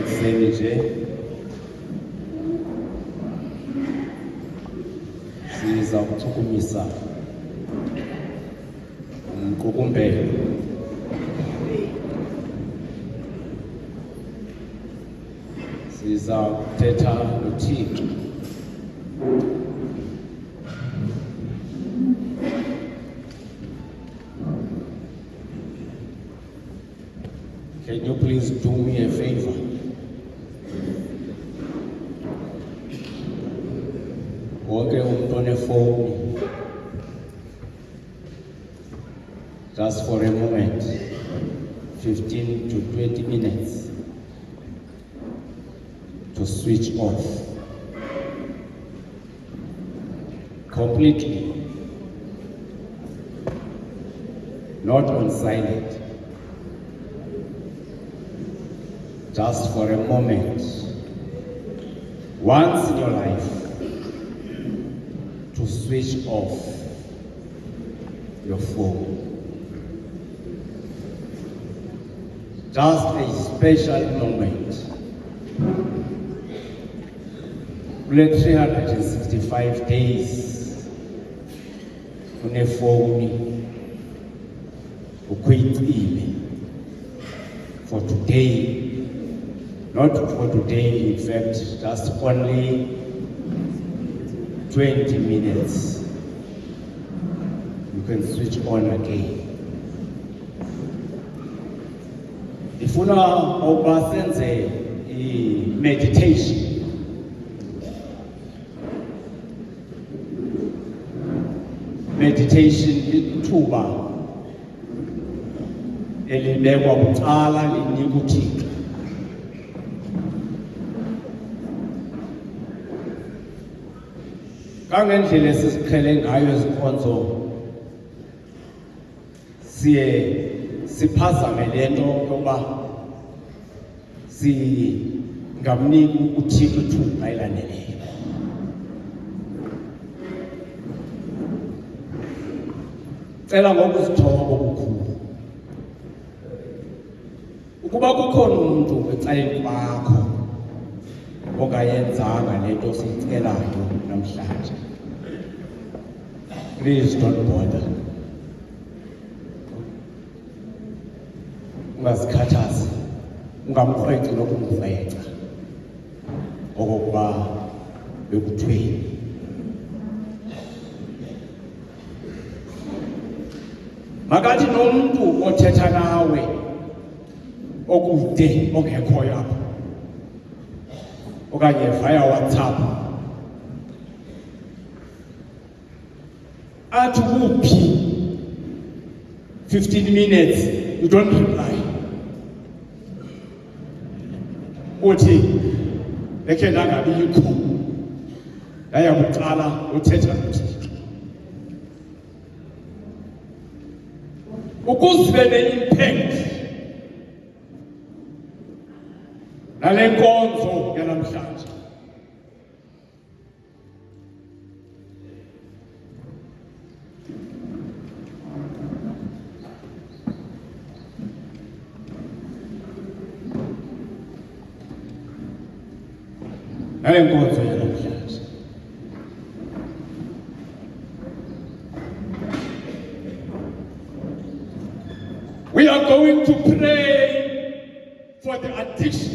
ekuseni nje siza kuchukumisa umqukumbelo siza kuthetha noThixo Can you please do me a favor? Wonke umuntu onefoni, just for a moment, 15 to 20 minutes, to switch off completely, not on silent. Just for a moment, once in your life, to switch off your phone. Just a special moment. Let 365 days on a phone, for today. Not for today, in fact, just only 20 minutes. You can switch on again. If you know meditation, lithuba elibekwa bucala linika uThixo. Kangendlela esiziqhele ngayo izinkonzo siye siphazame lento yokuba singamniki uThixo ithuba elaneleyo. Cela ngokuzithoba okukhulu ukuba kukhona umuntu ecaleni kwakho ongayenzanga lento siyicelayo namhlanje, please don't bother. Ungazikhathazi, ungamkrweca nokumkrweca okokuba bekuthweni. Makathi nomuntu othetha nawe okude ongekhoyo apha okanye via WhatsApp athi kuphi 15 minutes you don't reply, uthi lekhe ndangabikho ndaya kuqala uthetha noThixo ukuzibe ne-impact nale nkonzo yanamhlanje. Nale nkonzo yanamhlanje. We are going to pray for the addiction.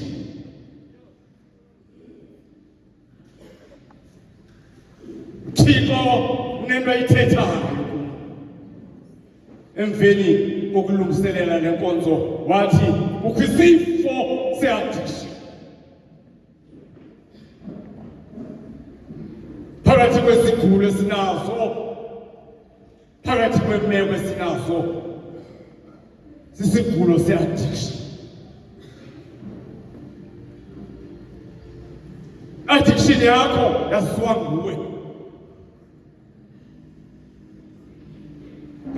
Thixo nento ayithethayo emveni kokulungiselela lenkonzo wathi kukho isifo se-addiction phakathi kwezigulo esinazo, phakathi kwemeko esinazo, sisigulo se-addiction. Addiction yakho yaziwa nguwe.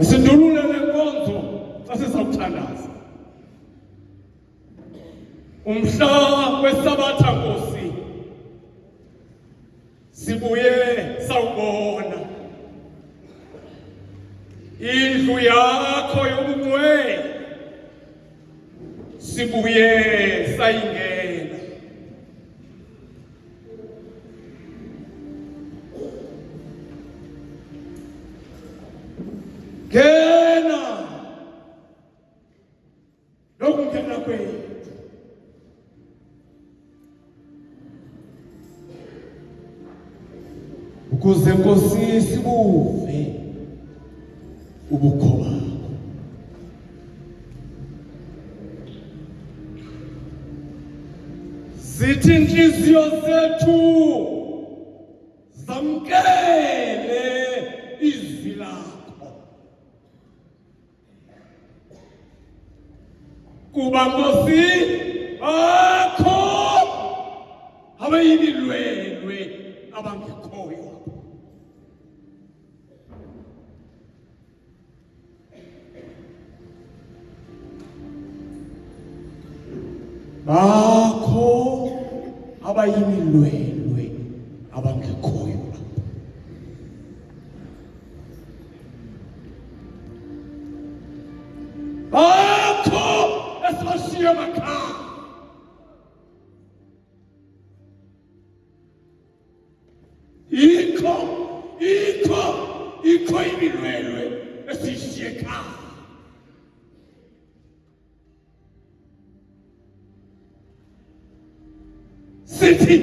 Sindulule lenkonzo xa sizawuthandaza. Umhla wesabatha Nkosi sibuye sawubona indlu yakho yobungcwele, sibuye sayingena. ukuze Nkosi sibuve ubukho bakho. Zithi inhliziyo zethu zamkele izwi lakho, kuba Nkosi akho abayimilwelwe abangekhoyo. Bakho abayimilwelwe abangekhoyo. Bakho esibashiye emakhaya. Ikho imilwelwe esishiye ekhaya. Sithi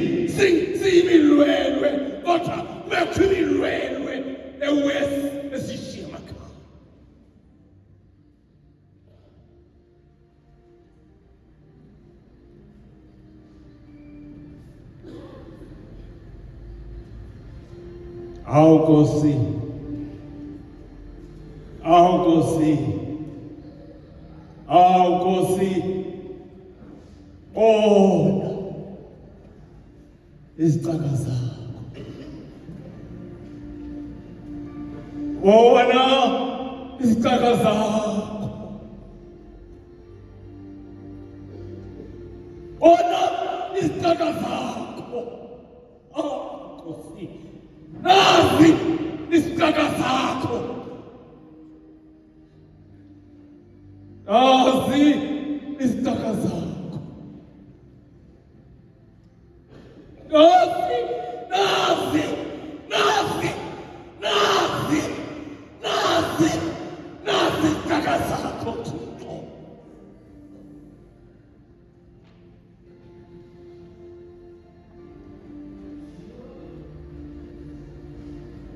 siyimilwelwe kodwa bekho imilwelwe esishiye emakhaya. Awu Nkosi, bona izicaka zakho, bona izicaka zakho, bona izicaka zakho. Nkosi, nazi izicaka zakho, nazi izicaka zakho. Nazi izicaka zakho Thixo.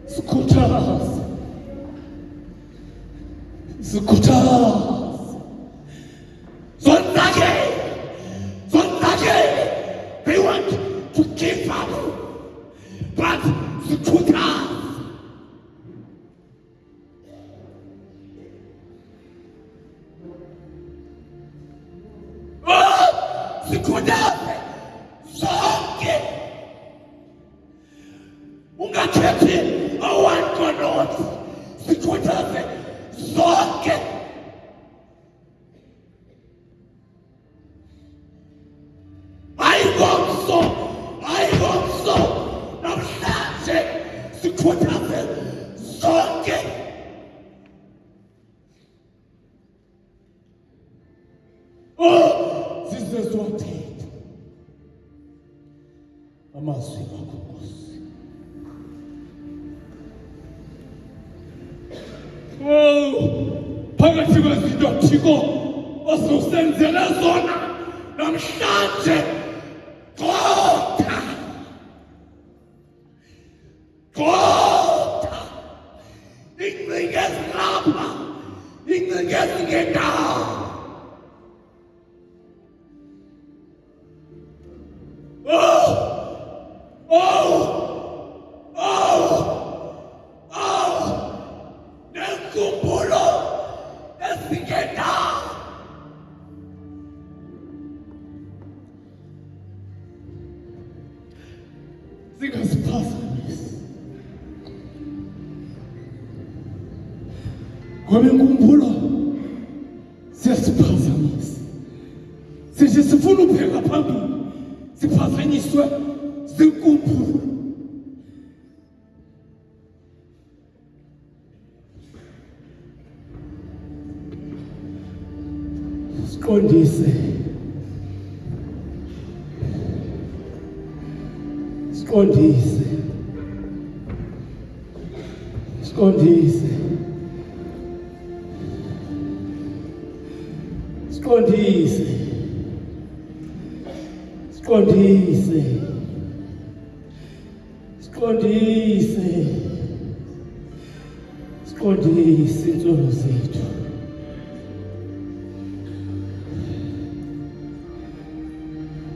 Sikhuthaze. Zonzakele. They want to give up, but sikhuthaze. Sikhuthaze zonke. Ungakhethi awankonoti. Sikhuthaze zonke. Ayingomso. Namhlanje sikhuthaze zonke. Sizezwathetha amazwi akho Nkosi. Phakathi kwezinto Thixo osusenzele zona namhlanje, Gqotha ingcinga ezilapha, ingcinga ezingendawo. Nenkumbulo ezingendawo. Zingasiphazamisi, ngoba inkumbulo ziyasiphazamisa. Sithi sifuna ubheka phambili, siphazanyiswe zinkumbulo. Siqondise. siqondise inzono zethu.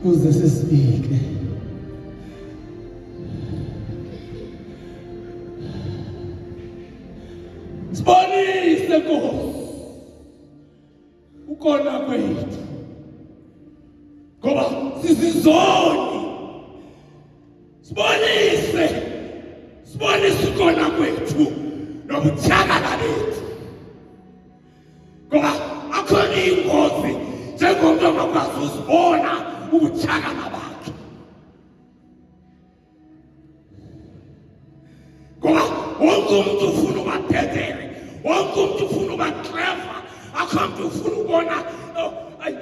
Kuze sisibike sibonise Nkosi ukona kwethu, ngoba sizizoni. Sibonise ukona kwethu nobuthakala bethu, ngoba akhona ingozi njengomuntu ongakwazi uzibona ubuthakala bakhe, ngoba wonke umuntu ufuna uba bhethere, wonke umuntu ufuna uba clever, akho umuntu ufuna ukubona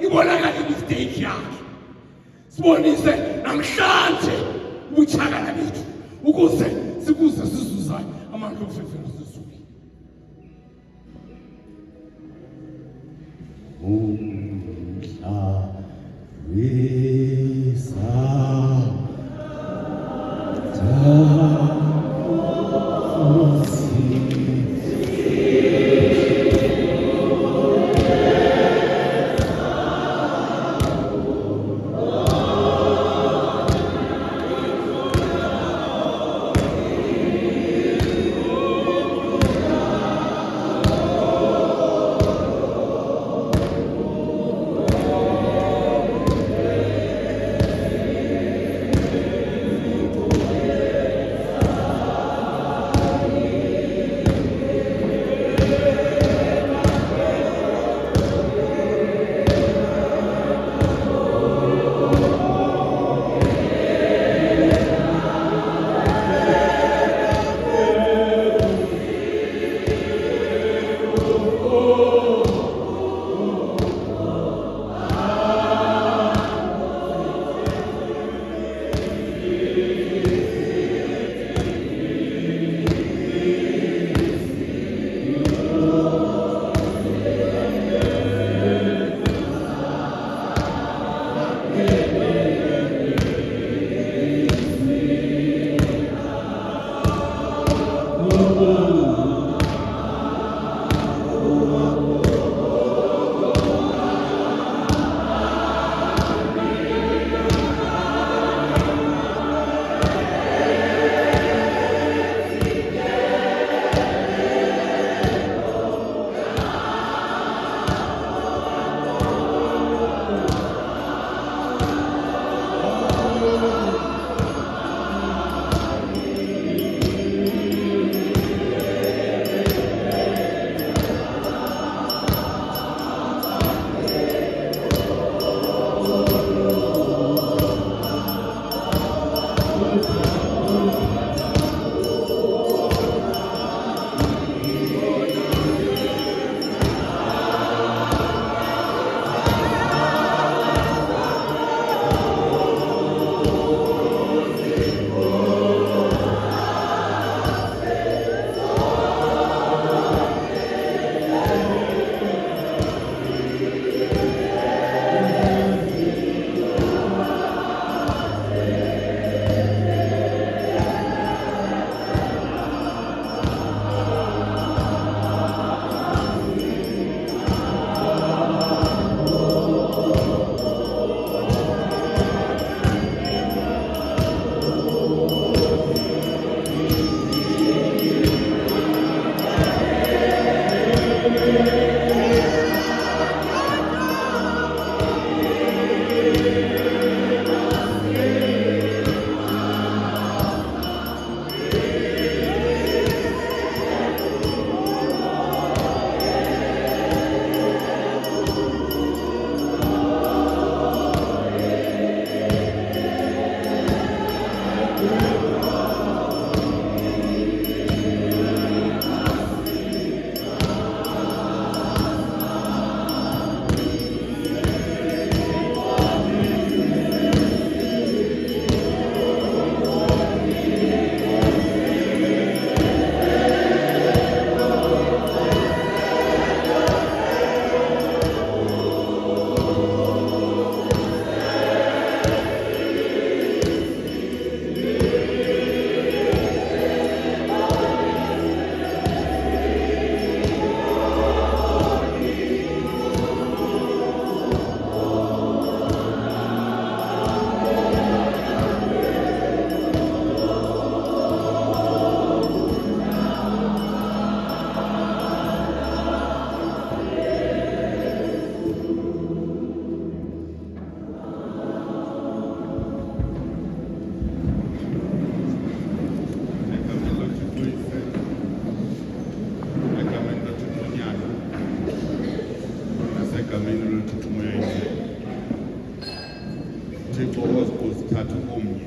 ibonakala imistake yakhe. Sibonise namhlanje ubuthakala bethu ukuze sizuza amandla ofefela sesizulwini. Thixo ozithatha umnye.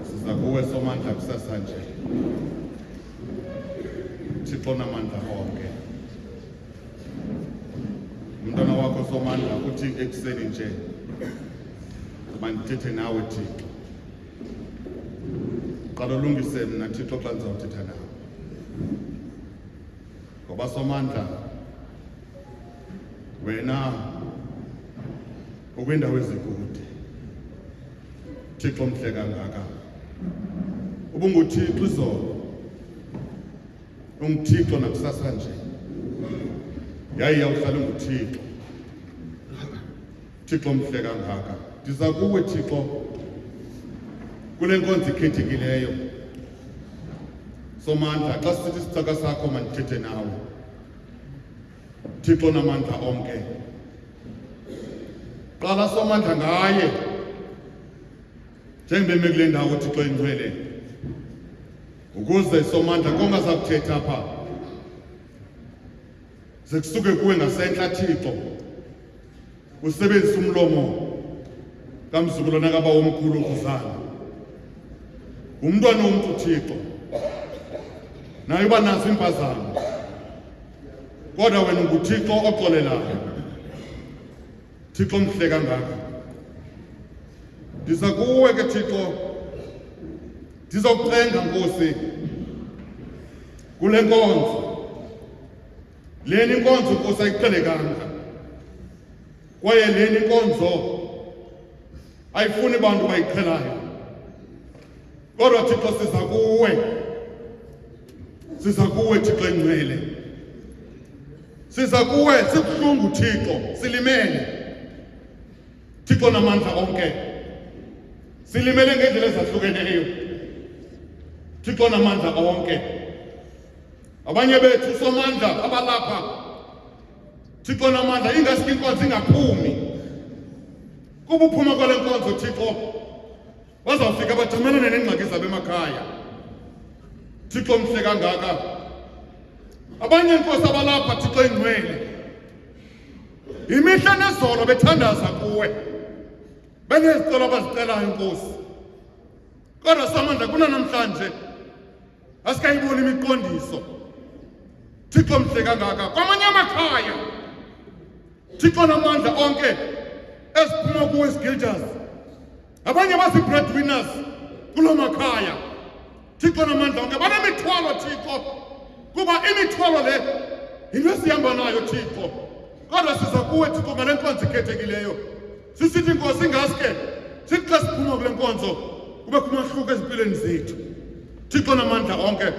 Siza kuwe Somandla kusasa nje. Thixo namandla onke. Umntwana wakho Somandla uthi ekuseni nje mandithethe nawe Thixo. Qala ulungise mna Thixo xa ndizawuthetha nawe. Ngoba Somandla wena ukwindawo ezikude. Thixo mhle kangaka. UbunguThixo izolo. UnguThixo nakusasa nje. Yaye awuhlala unguThixo. Thixo mhle kangaka. Ndiza kuwe Thixo kule nkonzo ikhethekileyo. Somandla xa sithi isicaka sakho mandithethe nawe. Thixo namandla onke. Qala Somandla ngaye. Njengibeme kule ndawo Thixo ingcwele. Ukuze Somandla kongaza kuthetha apha. Sekusuke kuwe ngasentla Thixo. Usebenzisa umlomo kamzukulwana kaba omkhulu ukuzana. Umntwana womntu Thixo. Naye uba nazo impazamo. Kodwa wena unguThixo oxolelayo. Thixo mhle kangaka. Ndiza kuwe ke Thixo. Ndizokucenga Nkosi kule nkonzo. Leni inkonzo Nkosi ayiqhelekanga. Kwaye leni inkonzo ayifuni bantu bayiqhelayo. Kodwa Thixo siza kuwe. Siza kuwe Thixo engcwele. Siza kuwe sibuhlungu Thixo, silimele. Thixo namandla onke. Silimele ngendlela ezahlukeneyo. Thixo namandla onke. Abanye bethu Somandla abalapha. Thixo namandla ingaske inkonzo ingaphumi. Kuba uphuma kwale nkonzo Thixo bazawufika bajamelane neengxaki zabo emakhaya. Thixo mhle kangaka. Abanye Nkosi abalapha Thixo ingcwele. Imihla nezolo bethandaza kuwe. Benezicelo abazicelayo Nkosi. Kodwa Somandla kunanamhlanje asikayiboni imiqondiso. Thixo mhle kangaka. Kwamanye amakhaya Thixo namandla onke esiphuma kuwe isigiljas. Abanye basi-breadwinners kulo makhaya. Thixo namandla onke banemithwalo Thixo. Kuba imithwalo le yinto esihamba nayo Thixo. Kodwa siza kuwe Thixo ngale nkonzo ikhethekileyo. Sisithi Nkosi ingaske sithi xa siphuma kule nkonzo kube kumahluko ezimpilweni zethu. Thixo namandla onke.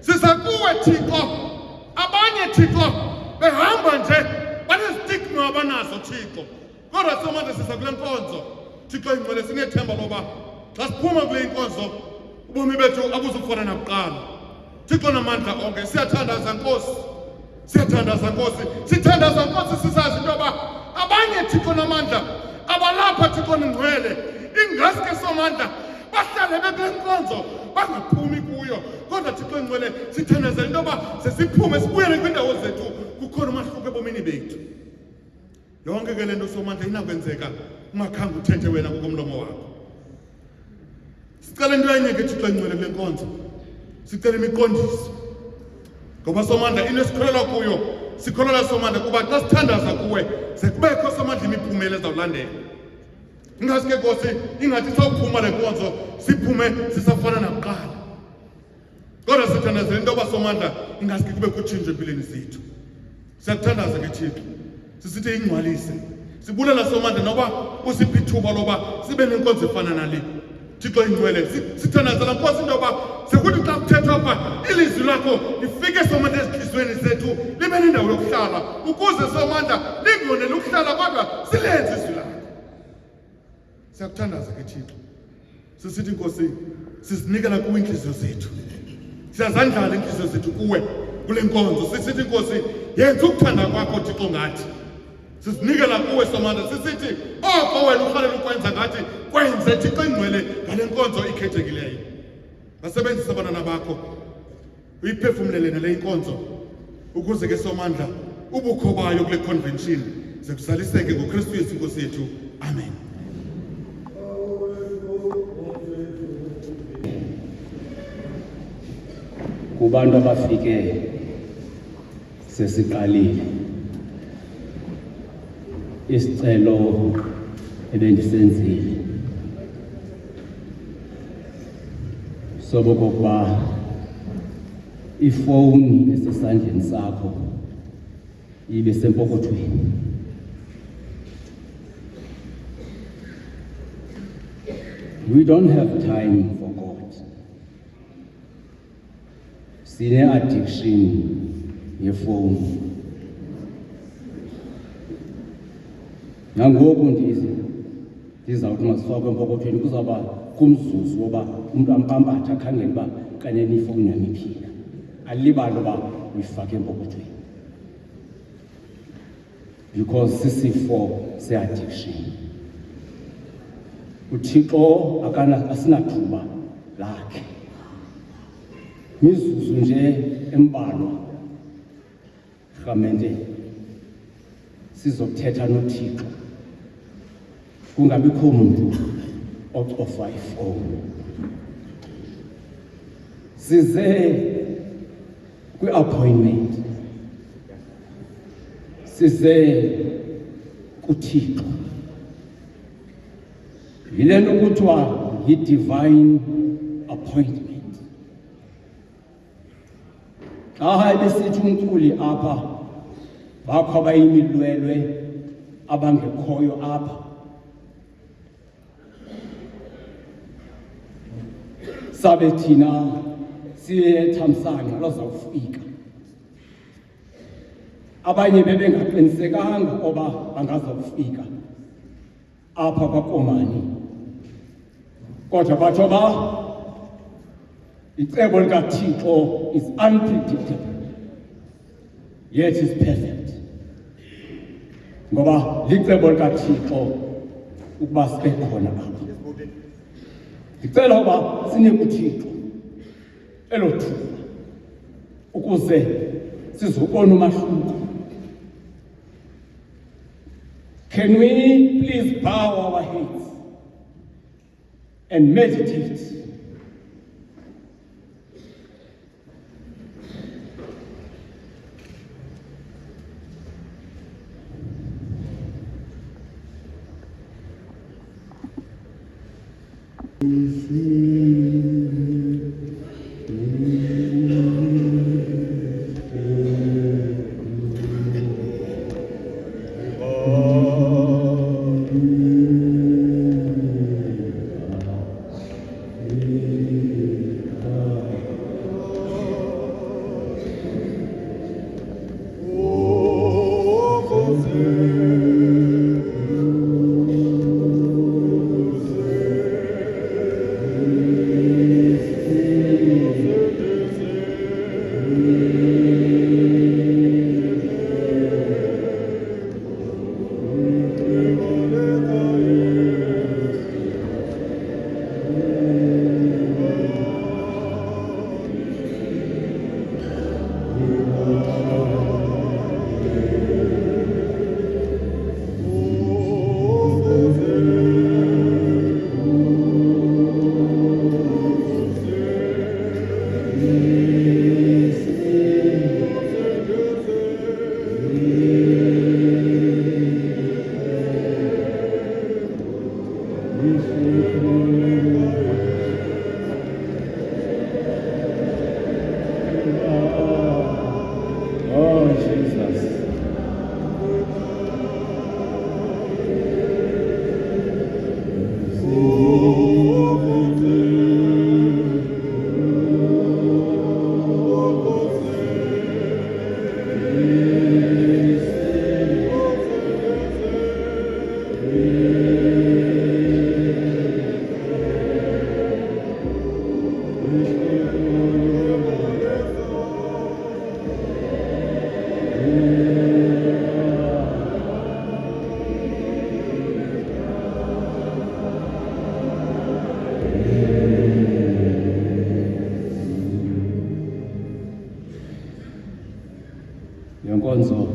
Siza kuwe Thixo. Abanye Thixo behamba nje banestigma abanazo Thixo. Kodwa Somandla siza kule nkonzo. Thixo ingcwele sinethemba loba xa siphuma kule inkonzo ubomi bethu abuzufana nakuqala. Thixo namandla onke siyathandaza Nkosi. Siyathandaza Nkosi. Sithandaza Nkosi sisazi into yoba abanye Thixo namandla abalapha Thixo ngcwele. Ingaske Somandla bahlale bekule nkonzo bangaphumi kuyo. Kodwa Thixo ngcwele sithandaza into yoba sesiphume sibuyele kwindawo zethu kukhona umahluko ebomini bethu. Yonke ke lento Somandla inakwenzeka ungakhange uthethe wena ngokomlomo wakho. Sicela into enye ke Thixo ngcwele kule nkonzo. Sicela imiqondiso. Ngoba Somandla into esikholelwa kuyo sikholelwa Somandla kuba xa sithandaza kuwe sekubekho Somandla imiphumela ezawulandela. Ingaske Nkosi ingathi sawuphuma le nkonzo siphume sisafana nakuqala. Kodwa sithandazela into yoba Somandla ingaske kube kutshintsho empilweni zethu. Siyakuthandaza ke Thixo. Sisithi ingcwalise. Sibulela Somandla noba usiphi ithuba loba sibe nenkonzo efana nale. Thixo ingcwele sithandazela Nkosi into yoba sekuthi xa kuthethwa apha ilizwi lakho lifike Somandla ezinhliziyweni zethu libe nendawo yokuhlala ukuze Somandla lingone lokuhlala kodwa silenze izwi lakho. Siyakuthandaza ke Thixo. Sisithi Nkosi sisinikela kuwe inhliziyo zethu. Siyazandlala inhliziyo zethu kuwe kule nkonzo. Sisithi Nkosi yenza ukuthanda kwakho Thixo ngathi. Sisinikela kuwe Somandla sisithi oko wena ufanele ukwenza ngathi kwenze Thixo ingcwele ngale nkonzo ikhethekileyo. Basebenzisa abantwana bakho uyiphefumlele nale inkonzo ukuze ke Somandla ubukho bayo kule convention sekuzaliseke ngoKristu Yesu Nkosi yethu. Amen. Kubantu abafike sesiqalile isicelo ebendisenzile sobokokuba ifowuni esesandleni sakho ibe sempokothweni. We don't have time for God. Sine addiction yefowuni. Nangoku ndizawuthi masifakwe empokothweni kuzawuba kumzuzu woba umntu ampambathe akhangele uba kanene ifowuni yam iphila. Alibale uba uyifake empokothweni. Because sisifo se-addiction. uThixo asinathuba lakhe. Mizuzu nje embalwa rhamente sizokuthetha noThixo kungabikho muntu ocofa ifowuni. Size kwi-appointment, size kuThixo. Yile nto kuthiwa yi-divine appointment. Xa besithi umculi apha bakho abayimilwelwe abangekhoyo apha, sabe thina siye ethamsanqa lozawufika. Abanye bebengaqinisekanga oba bangazawufika apha kwaKomani, kodwa batsho ba icebo likaThixo is unpredictable yet is perfect. Ngoba licebo likaThixo ukuba sibe khona apha. Ndicela uba sinike uThixo elo thuba ukuze sizobona umahluko. Can we please bow our heads and meditate? Oh, Jesus. Yonkonzo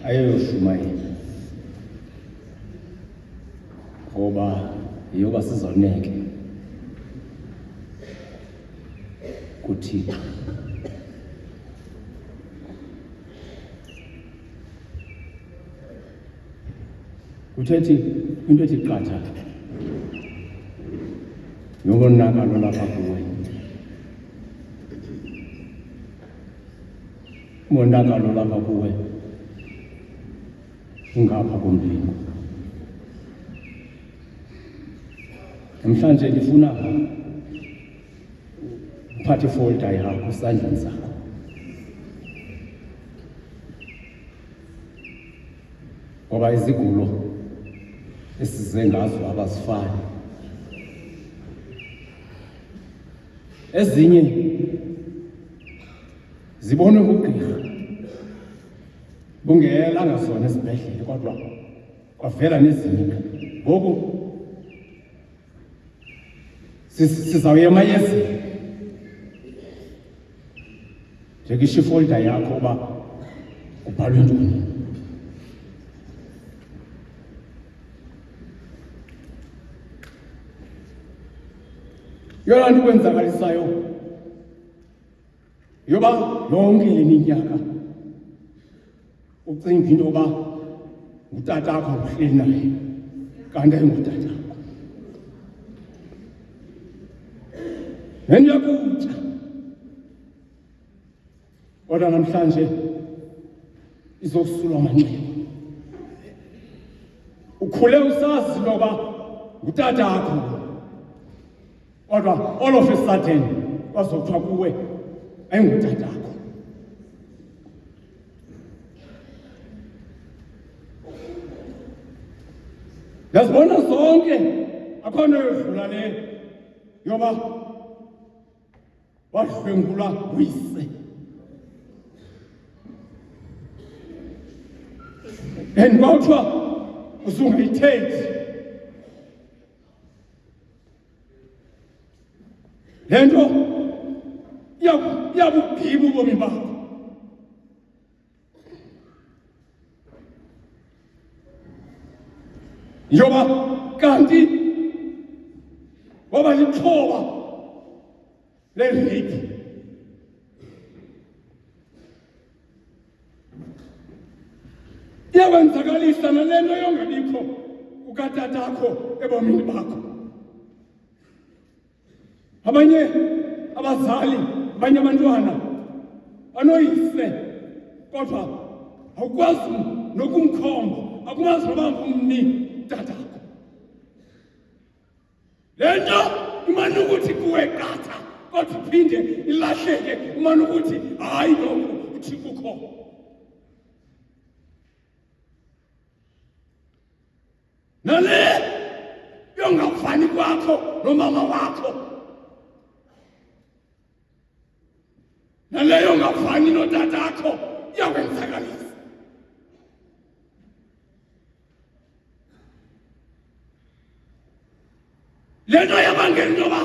ayoshumayela ngoba yoba sizoneke kuThixo. Uthethi into ethi qatha yokonakalo lapha kuwe. Umonakalo lapha kuwe ungapha komlingo. Namhlanje ndifuna uphathe ifolda yakho esandleni sakho. Ngoba izigulo esize ngazo abazifani. Ezinye zibone kugqirha bungelanga zona esibhedlele kodwa kwavela nezinye. Ngoku sizawuya emayezeni njekisho ifolda yakho uba kubhalwe ntoni. Yona nto kwenzakalisayo yoba yonke le minyaka ucinga into yoba ngutatakho uhleli naye kanti ayingutatakho. Nendiyakutya kodwa namhlanje izokusulwa amanxeba. Ukhule usazi loba ngutatakho kodwa all of a sudden kwazothiwa kuwe ayingutatakho. Yazibona zonke akho nto yodlula le yoba wadlwengulwa nguyise. And kwathiwa usungayithethi le nto iyabugqiba ubomi bakho. Njengoba kanti waba lixhoba le-rape. Iyawenzakalisa nale nto yongabikho kukatatakho ebomini bakho. Abanye abazali, abanye abantwana banoyise kodwa awukwazi nokumkhomba, akumazi noba ngumni tatakho. Le nto imane ukuthi kuwe qatha kodwa iphinde ilahleke umane ukuthi hayi lokhu uthi kukho. Nale yongafani kwakho nomama wakho, naleyo ngafani notatakho iyawenzakalisa. Le nto yabangela into yoba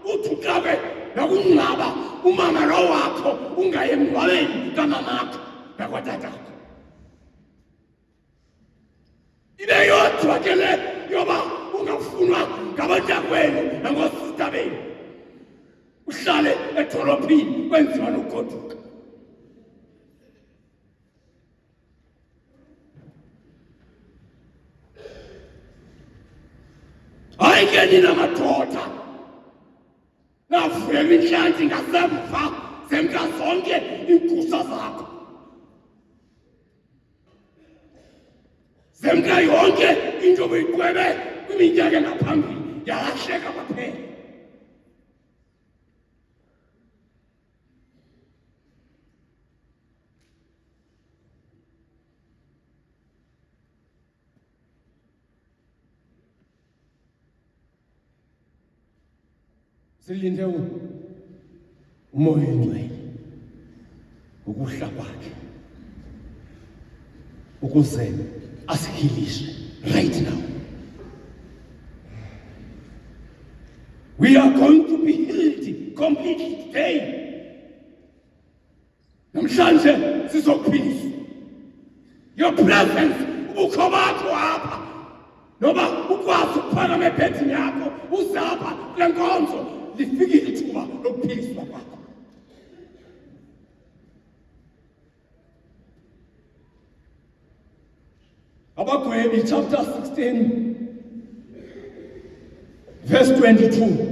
uthi uqabe nakungcwaba umama lo wakho ungaye emngcwabeni kamamakho nakwatatakho. Ibe yodwa ke le yoba ungafunwa ngabantakwenu nangosista benu, uhlale edolophini kwenziwa nokugoduka. Hayi ke nina madoda navuyela inhlanzi ngasemva zemka zonke iigusa zakho, zemka yonke into obuyiqwebe kwiminyaka engaphambili yalahleka kwaphela. Silinde umoya oyingcwele ukuhla kwakhe ukuze asihilishe right now. We are going to be healed completely today. Namhlanje sizophiliswa. Your presence ubukho bakho apha noba ukwazi ukuphakama ebhedini yakho uzapha kule nkonzo lifikile ithuba lokuphiliswa kwakho. Abagwebi chapter 16 verse 22.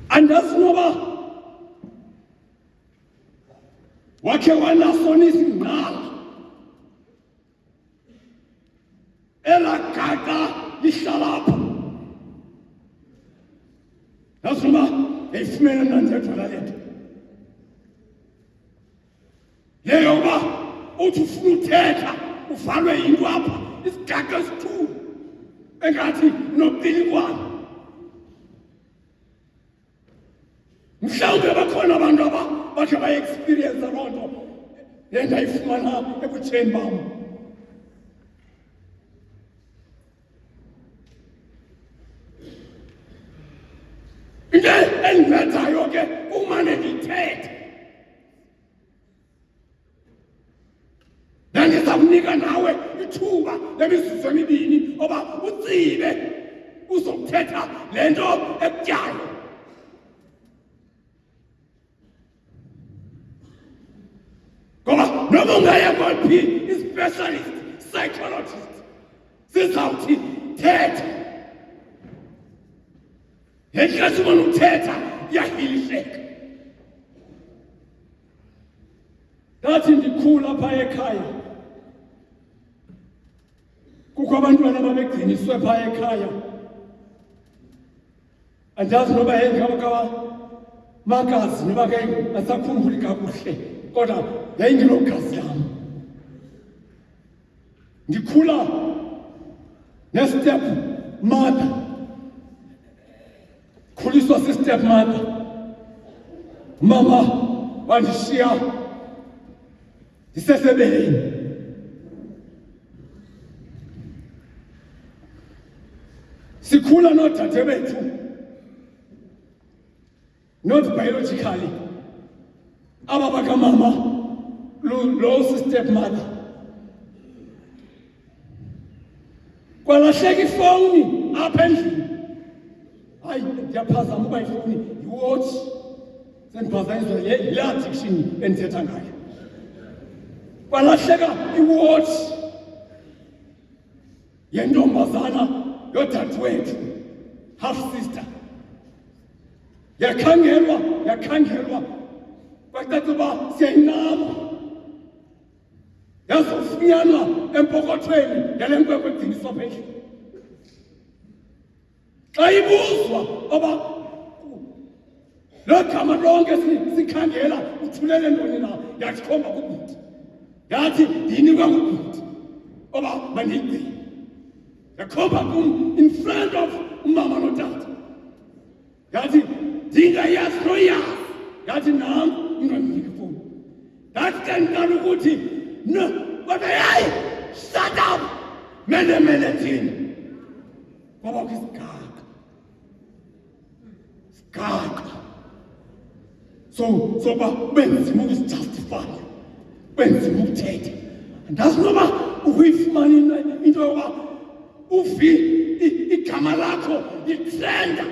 Andazi noba wakhe wanasonisa ingqala elagaqa lihlala apha. Andazi noba yayifumene mnandedwa lale nto leyo uba uthi ufuna uthetha uvalwe yinto apha isigaqa esithulu engathi nopilikwana. Mhlawumbe bakhona abantu bakhe bayi-experience loo nto le ndayifumana ebutsheni bam. Into endingenzayo ke kumane ndithethe, ndandiza kunika nawe ithuba lemizuzu emibini oba utsibe uzokuthetha le nto ekutyayo. Ngoba noma ungaya kwaliphi i-specialist psychologist sizawuthi thetha. Ngenkathi ubona ukuthetha iyahilisheka. Ndathi ndikhula phaya ekhaya kukho abantwana babegciniswe phaya ekhaya. Andazi noba yayingamakazi noba ke asakhumbuli kakuhle kodwa yayingelogazi lam. Ndikhula ne-step mother, khuliswa si-step mother. Mama wandishiya ndisesebeleni. Sikhula noodade bethu, not biologically, aba bakamama lo si-step mother. Kwalahleka ifowuni apha endlini. Hayi, ndiyaphazama uba ifowuni yiwatch. Sendiphazanyiswa yile addiction endithetha ngayo. Kwalahleka iwatch yentombazana yodadewethu, half sister. Yakhangelwa kwacaca uba siyayinqaba. Yazofunyanwa empokothweni yale nkwenkwe egciniswa apha endlini. Xa ibuzwa oba lo gama lonke sikhangela uthulele ntoni na, yazikhomba kubhuti. Yathi ndiyinikwa ngubhuti oba mandiyigcine. Yakhomba kum in front of umama notata. Yathi ndingayazi noyazi. Yathi nam ungandinika ifowuni. Ndathi ke ndiqala ukuthi no, kodwa hayi, shut up, mele thina. Kwaba kwisigaka. So ba benzima ukusijustify, benzima ukuthetha. Andazi noba ukuyifumana into yoba uvi igama lakho litrenda.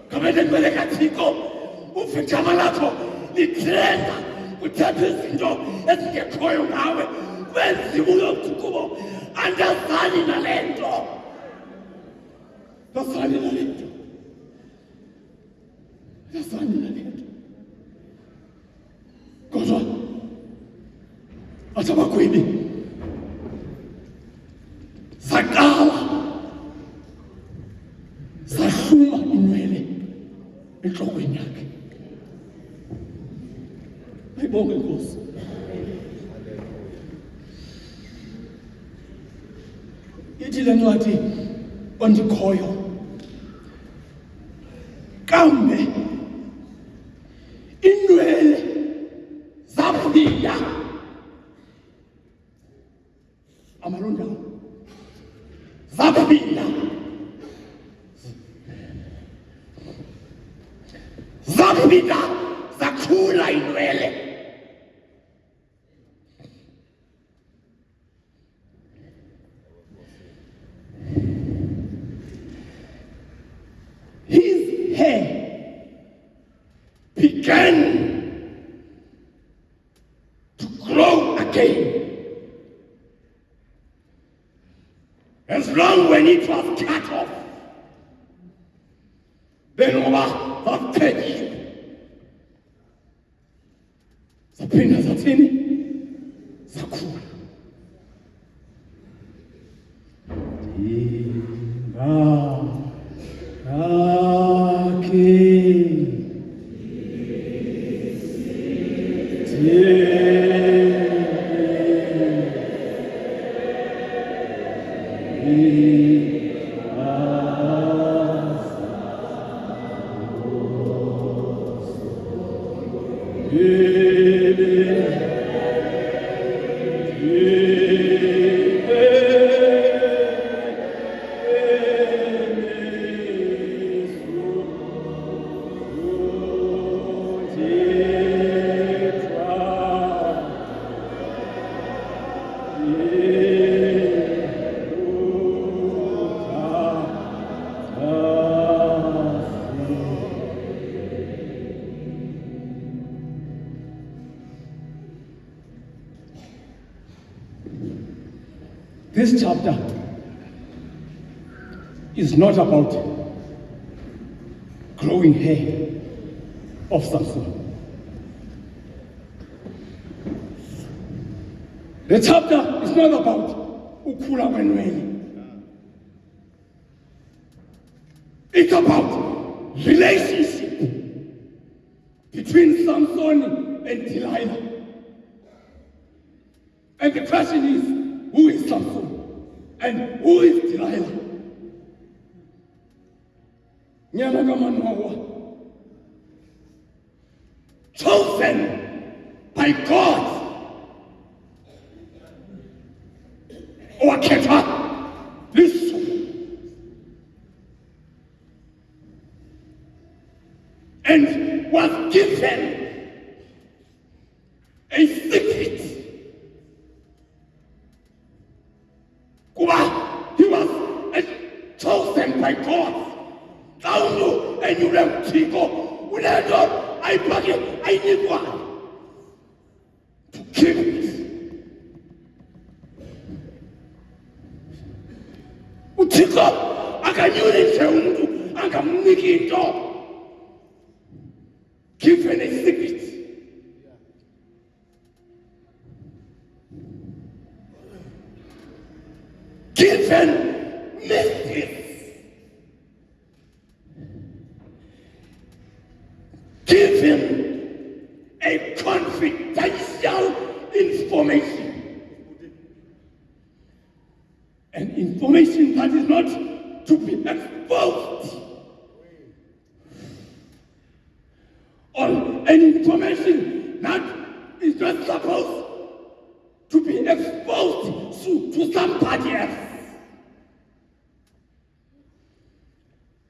Kabele kubeleka Thixo, uvi igama lakho litrenda, kuthetha izinto ezingekhoyo ngawe, benzima uyokuthi kubo andazani nale nto. Andazani nale nto. Kodwa athi abagwebi saqala sahluma inwele entlokweni yakhe. Ayibonge Nkosi. Ithi le ncwadi ondikhoyo, kambe inwele zaphila. Amalonda zaphila. Zaphila wathula inwele. His hair began to grow again. As long when it was cut off, then over the zaphinda zathini zakhula. This chapter is not about growing hair of Samson. The chapter is not about ukhula kwenwele. It's about relationship between Samson and Delilah. And the question is, who is Samson and who is Delilah? Nyana Manoa, chosen by God. Waketa, listen. And was given a secret. He was chosen by God. Dauno and you left Tico. When I thought I brought it, I need one to keep it. Utiko, I can use it. I can make it up. Given a secret. Given mysteries. Give him a confidential information. An information that is not to be exposed. Or an information that is not supposed to be exposed to somebody else.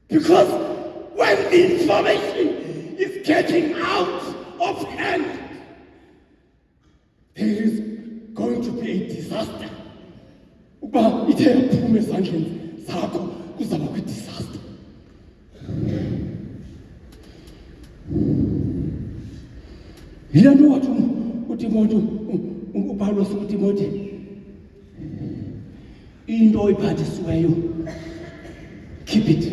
Because when the information is getting out of hand, there is going to be a disaster. Uba ithe yaphume ezandleni zakho kuzaba kwi-disaster. Yile nto wathi uTimothy uPawulos uTimothy into oyiphathisiweyo keep it.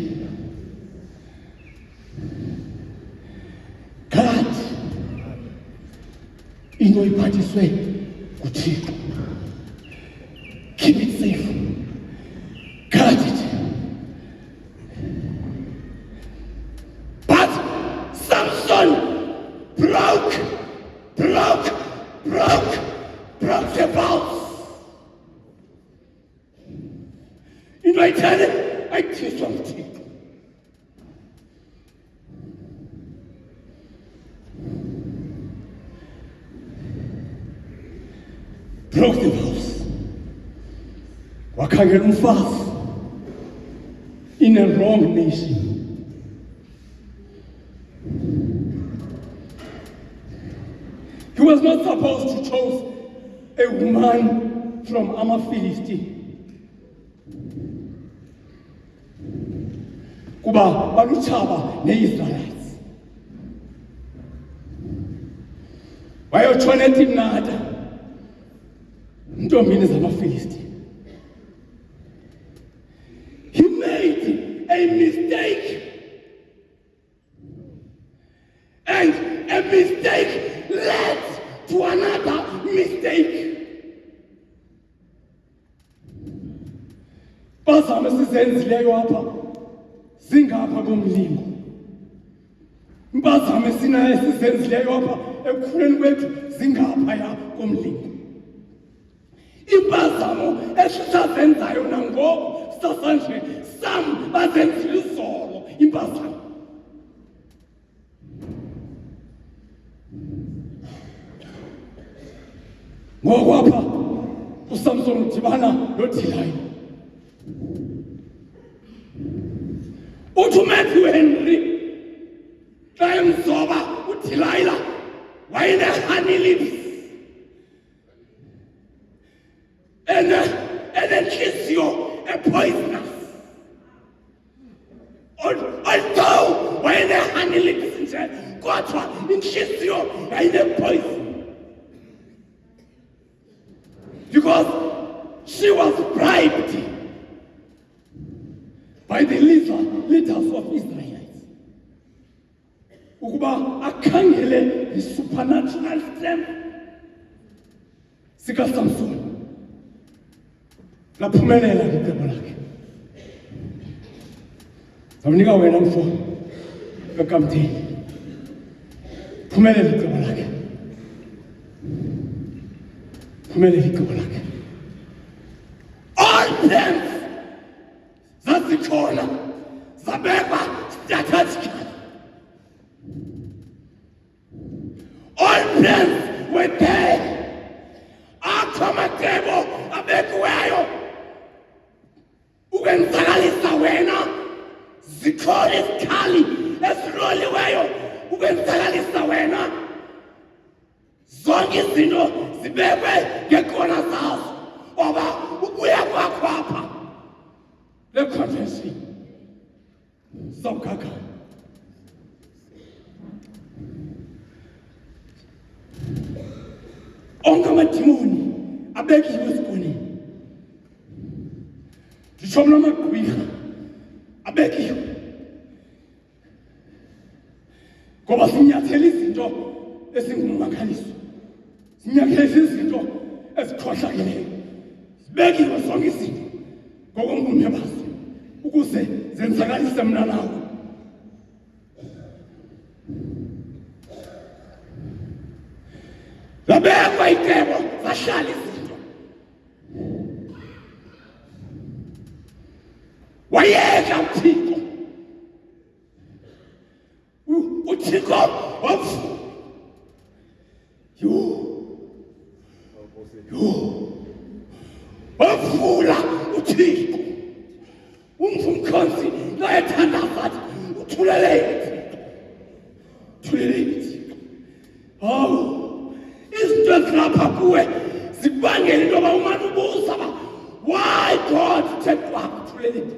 God into oyiphathiswe nguThixo. Keep it safe. Guard it. But Samson broke the vows. In my time, I did something. Broke the vows. Wakhangela umfazi in a wrong nation. He was not supposed to choose a woman from Philistine. Kuba balutshaba ne-Israelites. Wayotshona eTimnata ntombini zamaFilistine. He made a mistake. And a mistake led to another mistake. Bazame sizenzileyo apha zingapha komlingo. Impazamo sinayo sizenzileyo apha ekukhuleni kwethu zingaphaya komlingo. Impazamo esisazenzayo nangoku sasanje sam bazenzile izolo impazamo. Ngoku apha uSamson udibana noDelilah. Uthi uMatthew Henry xa emzoba uDelilah wayene-honey lips enentliziyo epoisonous. Although wayene-honey lips nje kodwa intliziyo yayine-poison. Because she was bribed by the leaders of Israelites. Ukuba akhangele the supernatural strength sika Samson. Laphumelela icebo lakhe. Zawunika wena mfo ekamthini. Phumelela icebo lakhe. Phumelela icebo lakhe. All plans zazikhona zabekwa strategically. All plans were there. Akho amacebo abekiweyo ukwenzakalisa wena. Zikhona izikhali eziloliweyo ukwenzakalisa wena. Zonke izinto zibekwe ngekona zazo oba ubuya kwakho apha le convention zawukhakha. Onke amadimoni abekiwe esikoneni. Nditsho mna amagqwirha abekiwe ngoba sinyathela izinto ezingummangaliso. Sinyathela izinto ezikhohlakeleyo. Zibekiwe zonke izinto ngokombume bazo ukuze zenzakalise mna nawe. Zabekwa icebo zahlala izinto. Wayeka uThixo. uThixo wavuka. Wavula uThixo. Umkhonzi layethandaza athi uthulelele. Thulelele. Oh, izinto ezilapha kuwe zibangela into yoba umane ubuza ba why God take kwakho thulelele.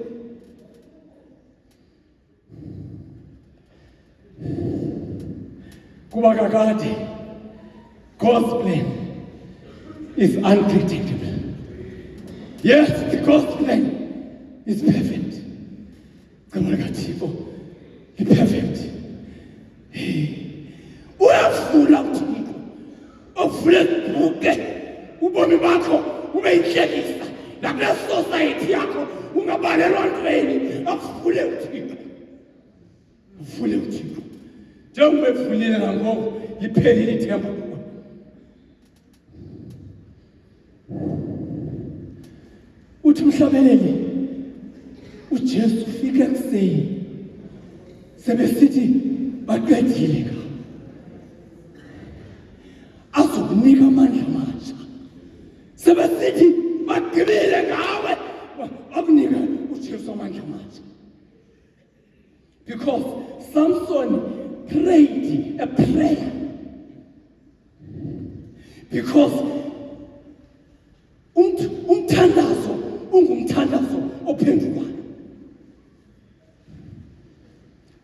Kuba kakade God's plan is unpredictable. Yes, the God's plan is perfect. Kama kaThixo is perfect. Uyafuna uThixo. Ufuna ubuke ubomi bakho ube inhlekisa nakule society yakho ungabalelwa ntweni. Afune uThixo. Ufune uThixo. Njengoba evulile nangoku liphelile ithemba kuwe. Uthi mhlabeleli uJesu ufike ekuseni sebesithi baqedile ngawo. Azokunika amandla amasha sebesithi bagqibile ngawe. Akunika uJesu amandla amasha. Because Samson prayed a prayer because umthandazo ungumthandazo ophendulayo.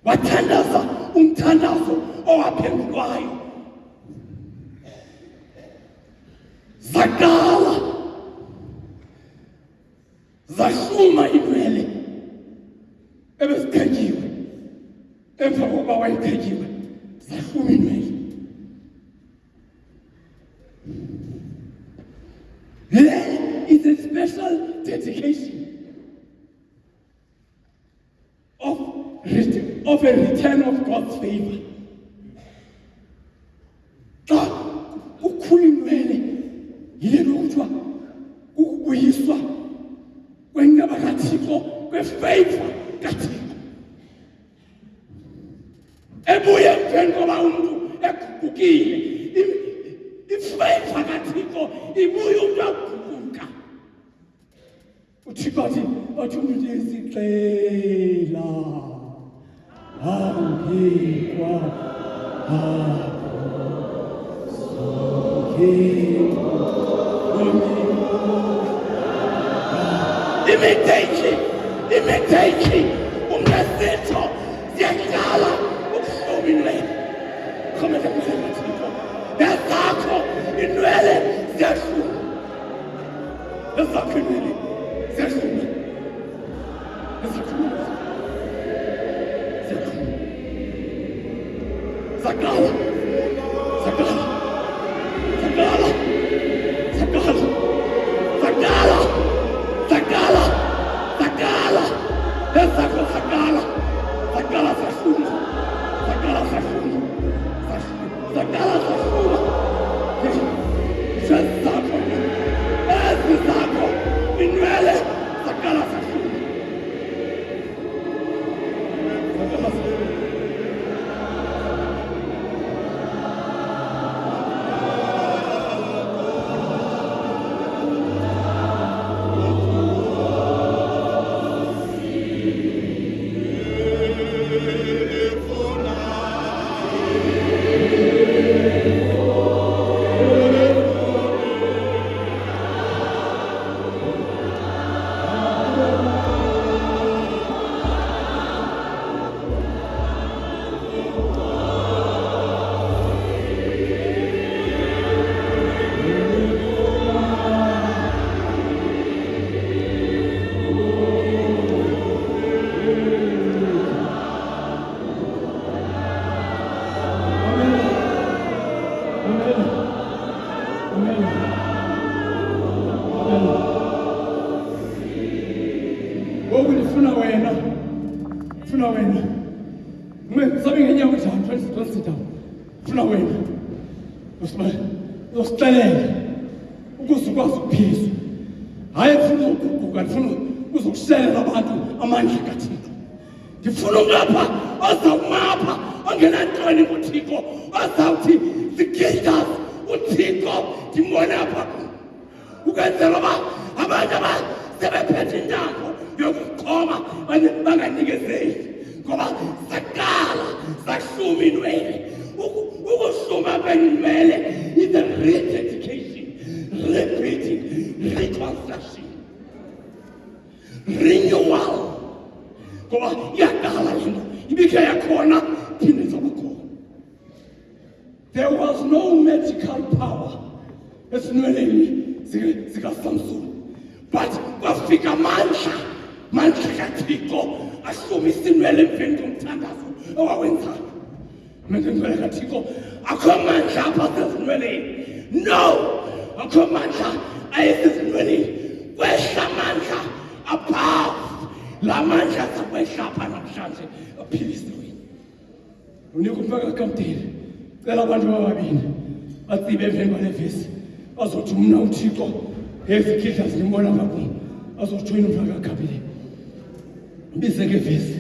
Wathandaza umthandazo owaphendulwayo. Zaqala zahluma inwele ebezikhanyiwe emva kokuba wayekhanyiwe zahluma inwele. There is a special dedication of a return of God's favor. Xa ukhula inwele yile nto kuthiwa ukubuyiswa kwenceba kaThixo, kwefavor kaThixo ebuye emveni koba umntu egugukile. Ifavor kaThixo ibuye umntu aguguka. UThixo athi umntu esixela angikwa imithethi umnesitho siyaqala ukuhloma inwele. Khomela kuhle Thixo, nezakho inwele ziyahluma, ezakho inwele ziyahluma, ezakho inwele ziyahluma. Zaqala ezakho zaqala zahluma, ezi zakho inwele zaqala zahluma. Ngoku ndifuna wena sabe ngenyawo njani 20 funa wena usixelele ukuze ukwazi ukuphizwa. Hayi funa ukuguguka, ndifuna uzokushayela abantu amandla kaThixo. Ndifuna ulapha ozawumapha ongenantloni kuThixo, ozawuthi zigidas uThixo ndimbone apha, ukwenzela uba abantu abasebephethe intambo yokuxhoma banganikezeli, ngoba zaqala zahluma inwele. Ukuhluma kwenwele is a rededication, repeating, reconstruction, renewal. Ngoba iyaqala le nto ibikhe yakhona phinde izoba khona. There was no magical power esinweleni zikaSamson, but kwafika mandla kaThixo ahlumisa inwele emveni komthandazo owawenzayo. Inwele kaThixo akho mandla apha sezinweleni, no, akho mandla ayesezinweleni, kwehla mandla above. La mandla azakwehla apha namhlanje aphilisiwe. Unika umfaka kamdeni, cela abantu ababini batsibe emveni kwale vesi, bazothi mna uThixo ezikidla zimbona ngakum, azojoyina umfaka kabili bize ngevesi.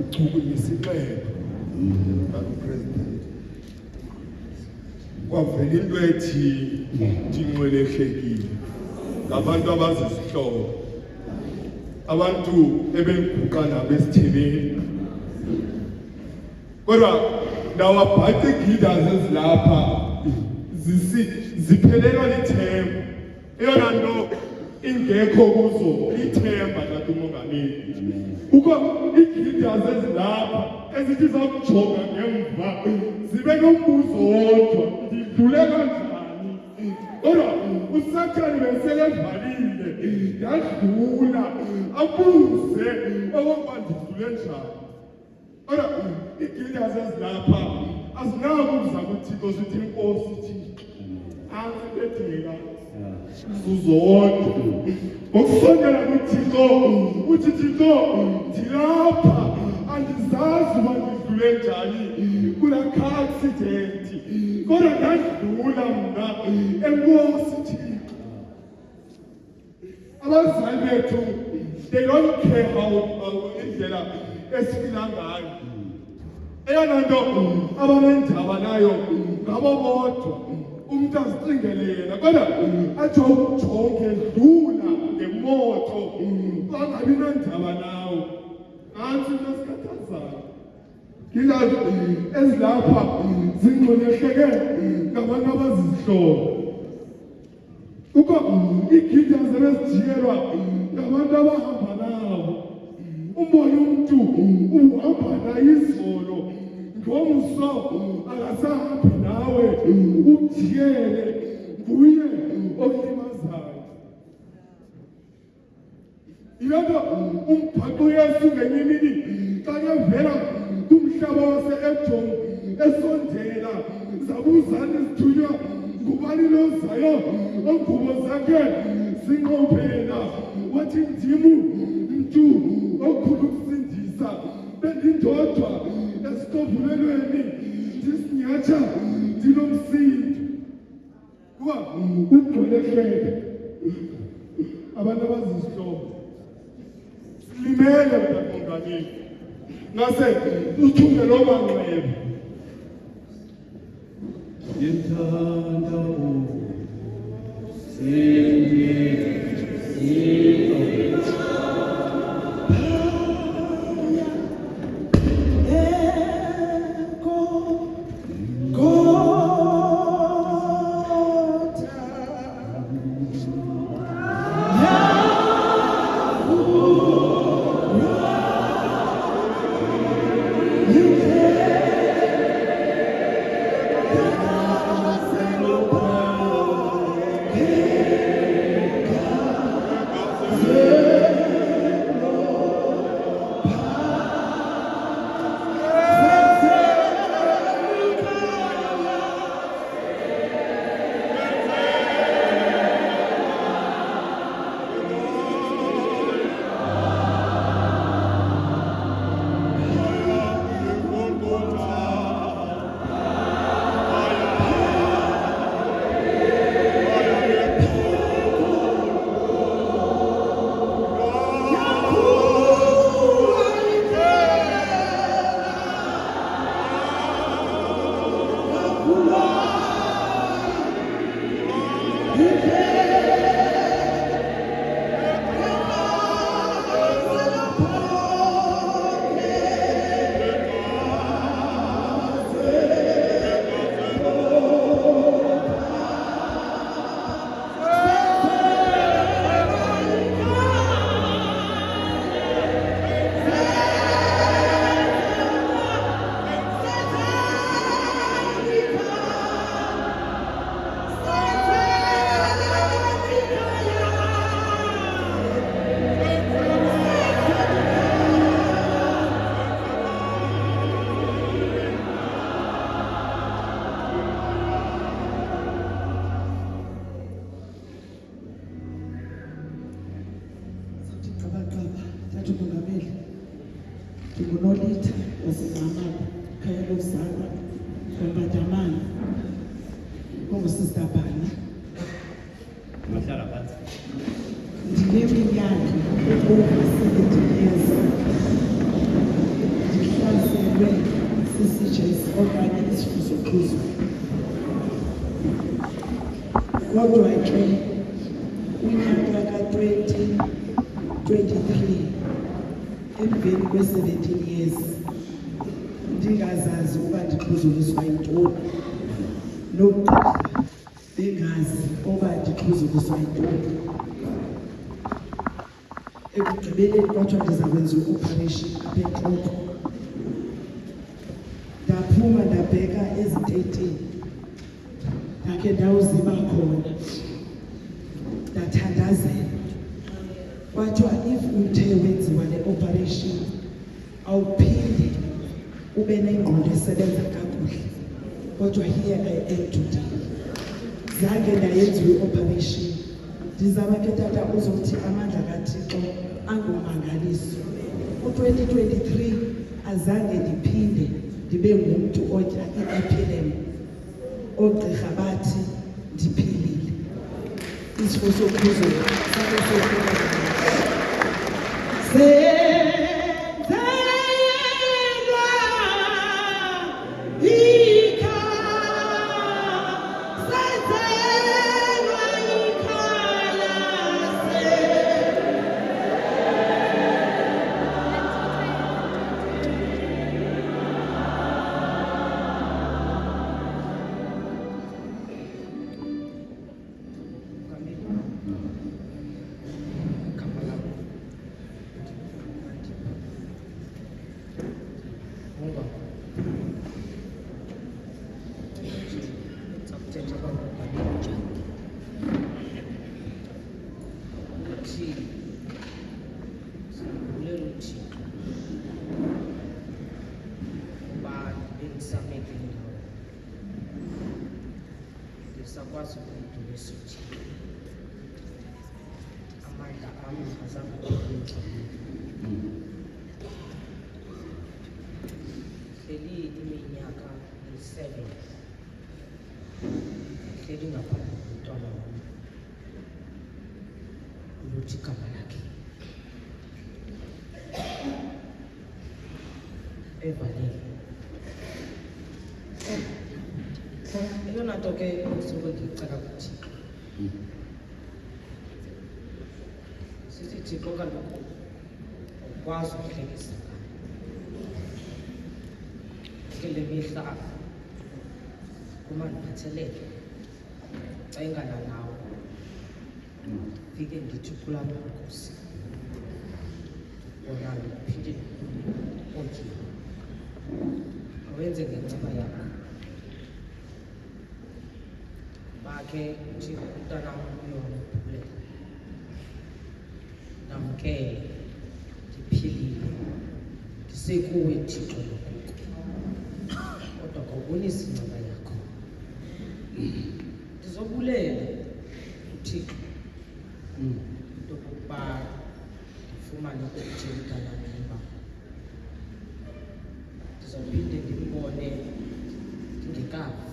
uchukunyisa inxeba President. Kwavela into ethi ndinxwelehlekile ngabantu abazizihlobo, abantu ebenguqa nabo esithebeni. Kodwa ndawabhaqa iigiders ezilapha ziphelelwa lithemba. Eyona nto ingekho kuzo lithemba kanti umongameli. Kukho iigiders ezilapha ezithi zakujonga ngemva zibe nombuzo wodwa, ndidlule kanjani? Kodwa uSathane beselevalile, yadlula abuze okokuba ndidlule njani. Kodwa iigiders ezilapha azinako ukuza kuThixo zithi inkosi Thixo asibetheka zuzonke ngokusondela kuThixo uthi Thixo ndilapha andizazi uba ndidlule njani kulaa car accident, kodwa ndadlula mna enkosi Thixo. Abazali bethu they don't care how indlela esiphila ngayo. Eyona nto abanendaba nayo ngabo bodwa, umuntu azicingele yena, kodwa athi ujonge dlula ngemoto bangabi nandaba nawo. Nantsi into esikhathazayo, gilazi ezilapha zingxolehleke ngabantu abazizihlobo. Kukho iigiders ebezijiyelwa ngabantu abahamba nabo. Umbone umntu uhamba naye izolo, ngomso akasahambi nawe, ujiyele nguye okulimazayo. Yilonto umbhaqo uyesu ngenye imini xa kevela kumhlaba wase-Edom esondela, zabuzane zithunywa ngubani lozayo ongubo zakhe zinqophela, wathi ndimu mntu okhulu ukusindisa, bendindodwa esitobhulelweni ndisinyatsha ndinomsindo. Kuba ugxolehleke abantu abazizihlobo silimele mntamongameli, ngase uthunge loo manxeba. Ngithanda Ndingunolitha waseNqamata, khaya lozalwa Mbandamane, ongusista Bhana. Mahlala phansi. Ndineminyaka over 70 years. messages okanye isifuzo-khuzo. Kodwa ke unyaka ka-2023 emveni kwe-17 years ndingazazi ukuba ndiqhuzuliswa yintoni, noogqirha bengazi uba ndiqhuzuliswa yintoni. Ekugqibeleni kwathiwa ndiza kwenza i-operation apha entloko. Ndaphuma ndabheka eziteyitini, ndakhe ndawuziba khona, ndathandazela. Kwathiwa if uthe wenziwa le operation awuphinde ube nengqondo esebenza kakuhle. Kodwa here I am today. Zange ndayenziwa i-operation. Ndizama ke tata uzothi amandla kaThixo angumangaliso. U-2023 azange ndiphinde ndibe ngumntu otya i-epilem. Oogqirha bathi ndiphilile. Isifo sokhuzo sake sakwazi ukudlula esithi amandla ami azange kuphelele. Hleli iminyaka eyi-7 hleli ngaphandle komntwana wami ukuthi igama lakhe evalile. Eyona nto ke usuke ndicela kuThixo, sithi Thixo kaloku ukwazi ukuhlekisa kule mihla kumandiphathelele xa ingana nawe fike ndithi kulapha Nkosi onayo uphinde otyiwe awenze ngenceba yakho. Bakhe uthi umntanam uyawamphumlela ndamkele ndiphilile ndisekuwe Thixo lokuko, kodwa ngawubonisa inceba yakho. Ndizobulela uThixo into yokokuba ndifumane ukuthi umntanam emba, ndizophinde ndimbone ndingekafi.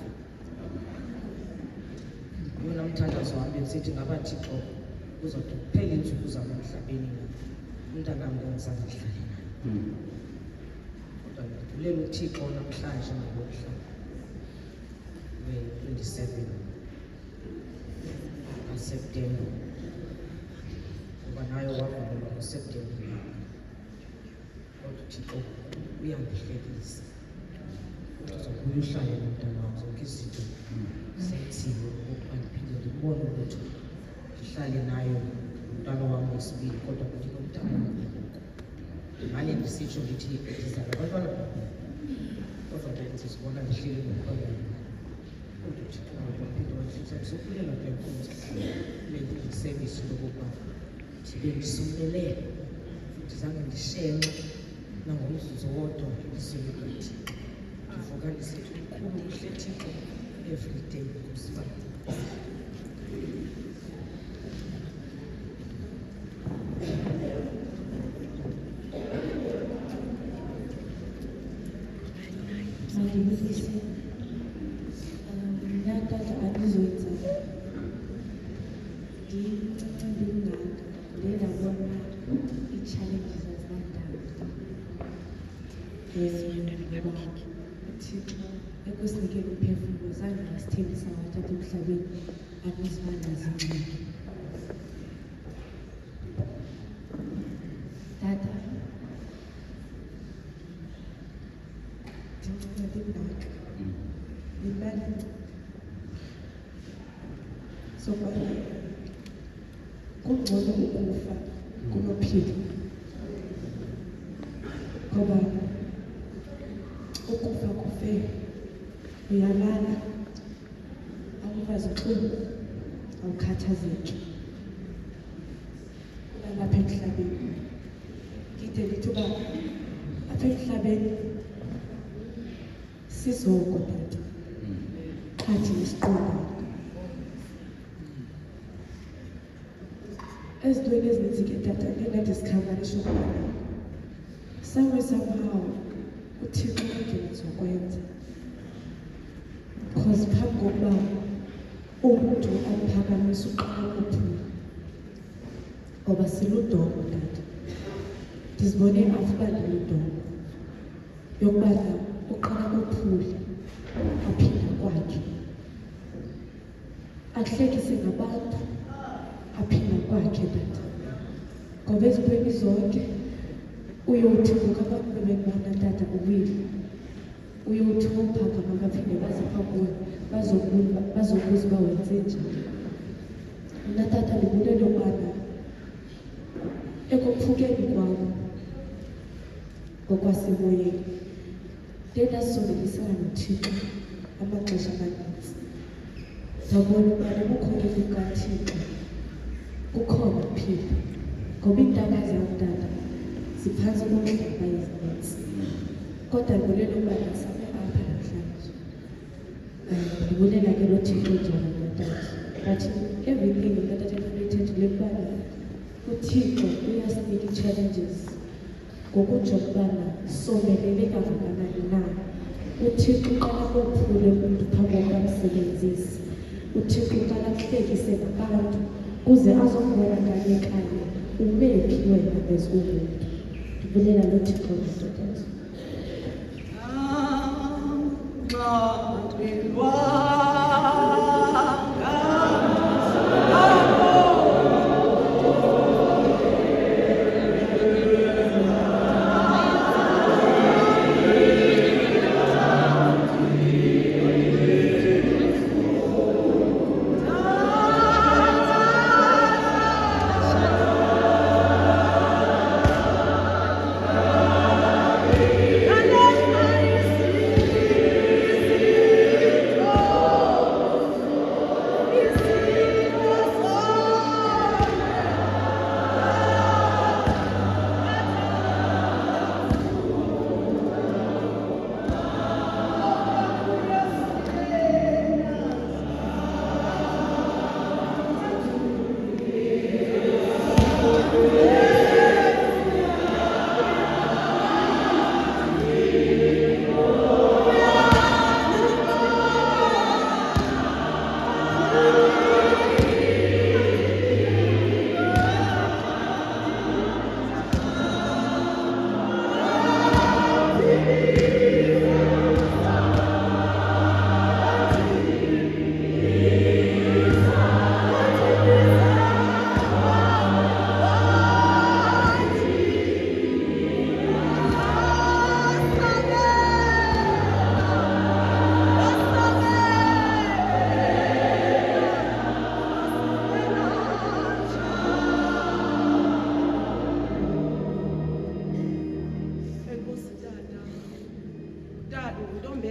Yona mthandazo wami besithi ngaba Thixo uzawuthi kuphela iintsuku zam emhlabeni na umntanam ngangizange ndihlale naye. Kodwa ndibulela uThixo namhlanje ngalo mhla we-27 kaSeptemba, ngoba nayo wavalelwa ngoSeptemba nyaka. Kodwa uThixo uyandihlekisa ukuthi uzobuye uhlale nomntana wam, zonke izinto zenziwe ukuba ndiphinde ndibone ukuthi ndihlale nayo umntwana wam wesibili. Kodwa ndinomntana ngoku ndimane ndisitsho ndithi ndizala abantwana babini, kodwa ngoku ndizibona ndihleli nomntwana wam. Kodwa uThixo waphinde wandifisa ndisokulela ke Nkosi kule service lokuba ndibe ndisondelele futhi zange ndishenxe nangomzuzu wodwa elizweni lathi. Ndivuka ndisithi mkhulu uhle Thixo every day Nkosi wami. Mandibuzise natata andizoyenza ndimncinci ndimngaka ndiye ndabona ii-challenges azinandaba uThixo ekusinikeni umphefumulo zange wasithembisa wathatha emhlabeni akuzibanda zingcwele. Tata, ndincinga ndimnaka yimali sokubana kungcono ukufa kunophila ngoba ukufa kufe uyalala awukwazi uxuba awukhathazeki ulalapha emhlabeni ngide lithi uba apha emhlabeni sizoko tata khathi isiquba ezintweni ezininzi ke tata engadiscoverisha ukubana somewhere somehow uThixo indlela zokwenza because phambi kokuba umuntu amphakamisa uqala ukuphula ngoba siludongo tata ndizibone afuba ndiludongo yokubana uqala ukuphula aphinda kwakhe akuhlekise ngabantu aphinda kwakhe tata ngoba ezintweni zonke uyothi ngoku abantu bebekubona tata uwile uyothi uphakama baphinde bazapha kuwe bazobuza uba wenze njani. Mna tata ndibulele ubana ekuphukeni kwam ngokwasemoyeni ndiye ndasondelisana noThixo amaxesha amanintsi ndabona ubana ebukhoneni bukaThixo kukhona uphila ngoba iintanga zam tata ziphantsi komhlaba ezinintsi kodwa ndibulele ubana same apha namhlanje ndibulela ke lo Thixo njalo natata but everything natata ethethileyo ukubana uThixo uyasinika ii-challenges ngokujonga ubana somelele kangakanani na. uThixo uqala kophule umuntu phambi kokuba amsebenzise. uThixo uqala kuhlekise nabantu kuze azokubona kanye kanye umephi wena bezumuntu. Ndibulela lo Thixo natata.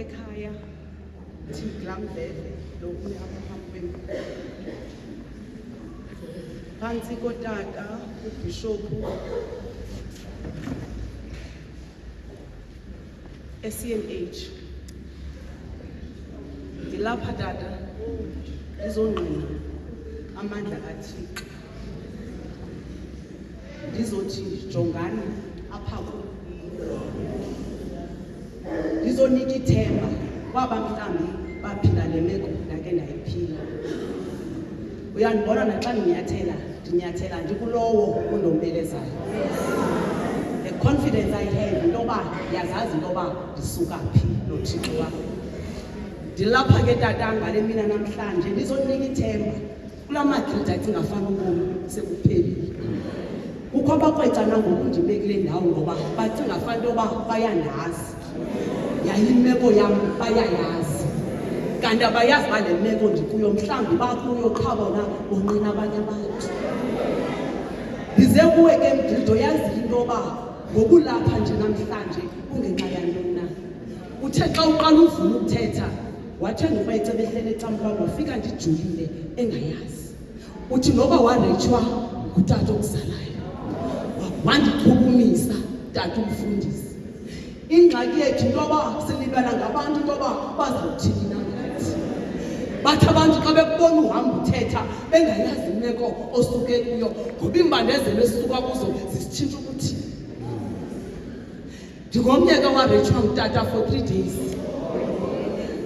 ekhaya thidla mveve lokuya phambili phansi kotata ubishophu SCMH ngilapha tata ngizongqina amandla kaThixo ndizothi jongani apha ndizonika ithemba kwaba mhlambi baphila le meko ndake ndayiphila. Uyandibona naxa ndinyathela ndikulowo undombelezayo. The confidence I have intoba ndiyazazi into yoba ndisuka phi nothixo wam. Ndilapha ke tata ngale mina namhlanje ndizonika ithemba kulaa magrida acinga fana ubomi sekuphelile. Kukho abakrwecana ngoku ndibekule ndawo ngoba bacinga fana into yoba bayandazi, yayimeko yam bayayazi, kanti abayazi uba le meko ndikuyo mhlawumbi bakuyo qha bona bonqina abanye abantu. Ndize kuwe ke Mgildo, yazi into yoba ngokulapha nje namhlanje kungenxa yantoni na. Uthe xa uqala uvula ukuthetha wathenga ukrwece behlele ecampam wafika ndijulile engayazi. Uthi noba warechwa ngutata okuzalayo, wandichukumisa tata umfundisi. Ingxaki yethu into yoba silibala ngabantu into yoba bazawuthini nangathi. Bathi abantu xa bekubona uhamba uthetha bengayazi imeko osuke kuyo ngoba iimbandezelo esisuka kuzo zisitshintsha ukuthi. Ndingomnye ke warechwa ngutata for 3 days.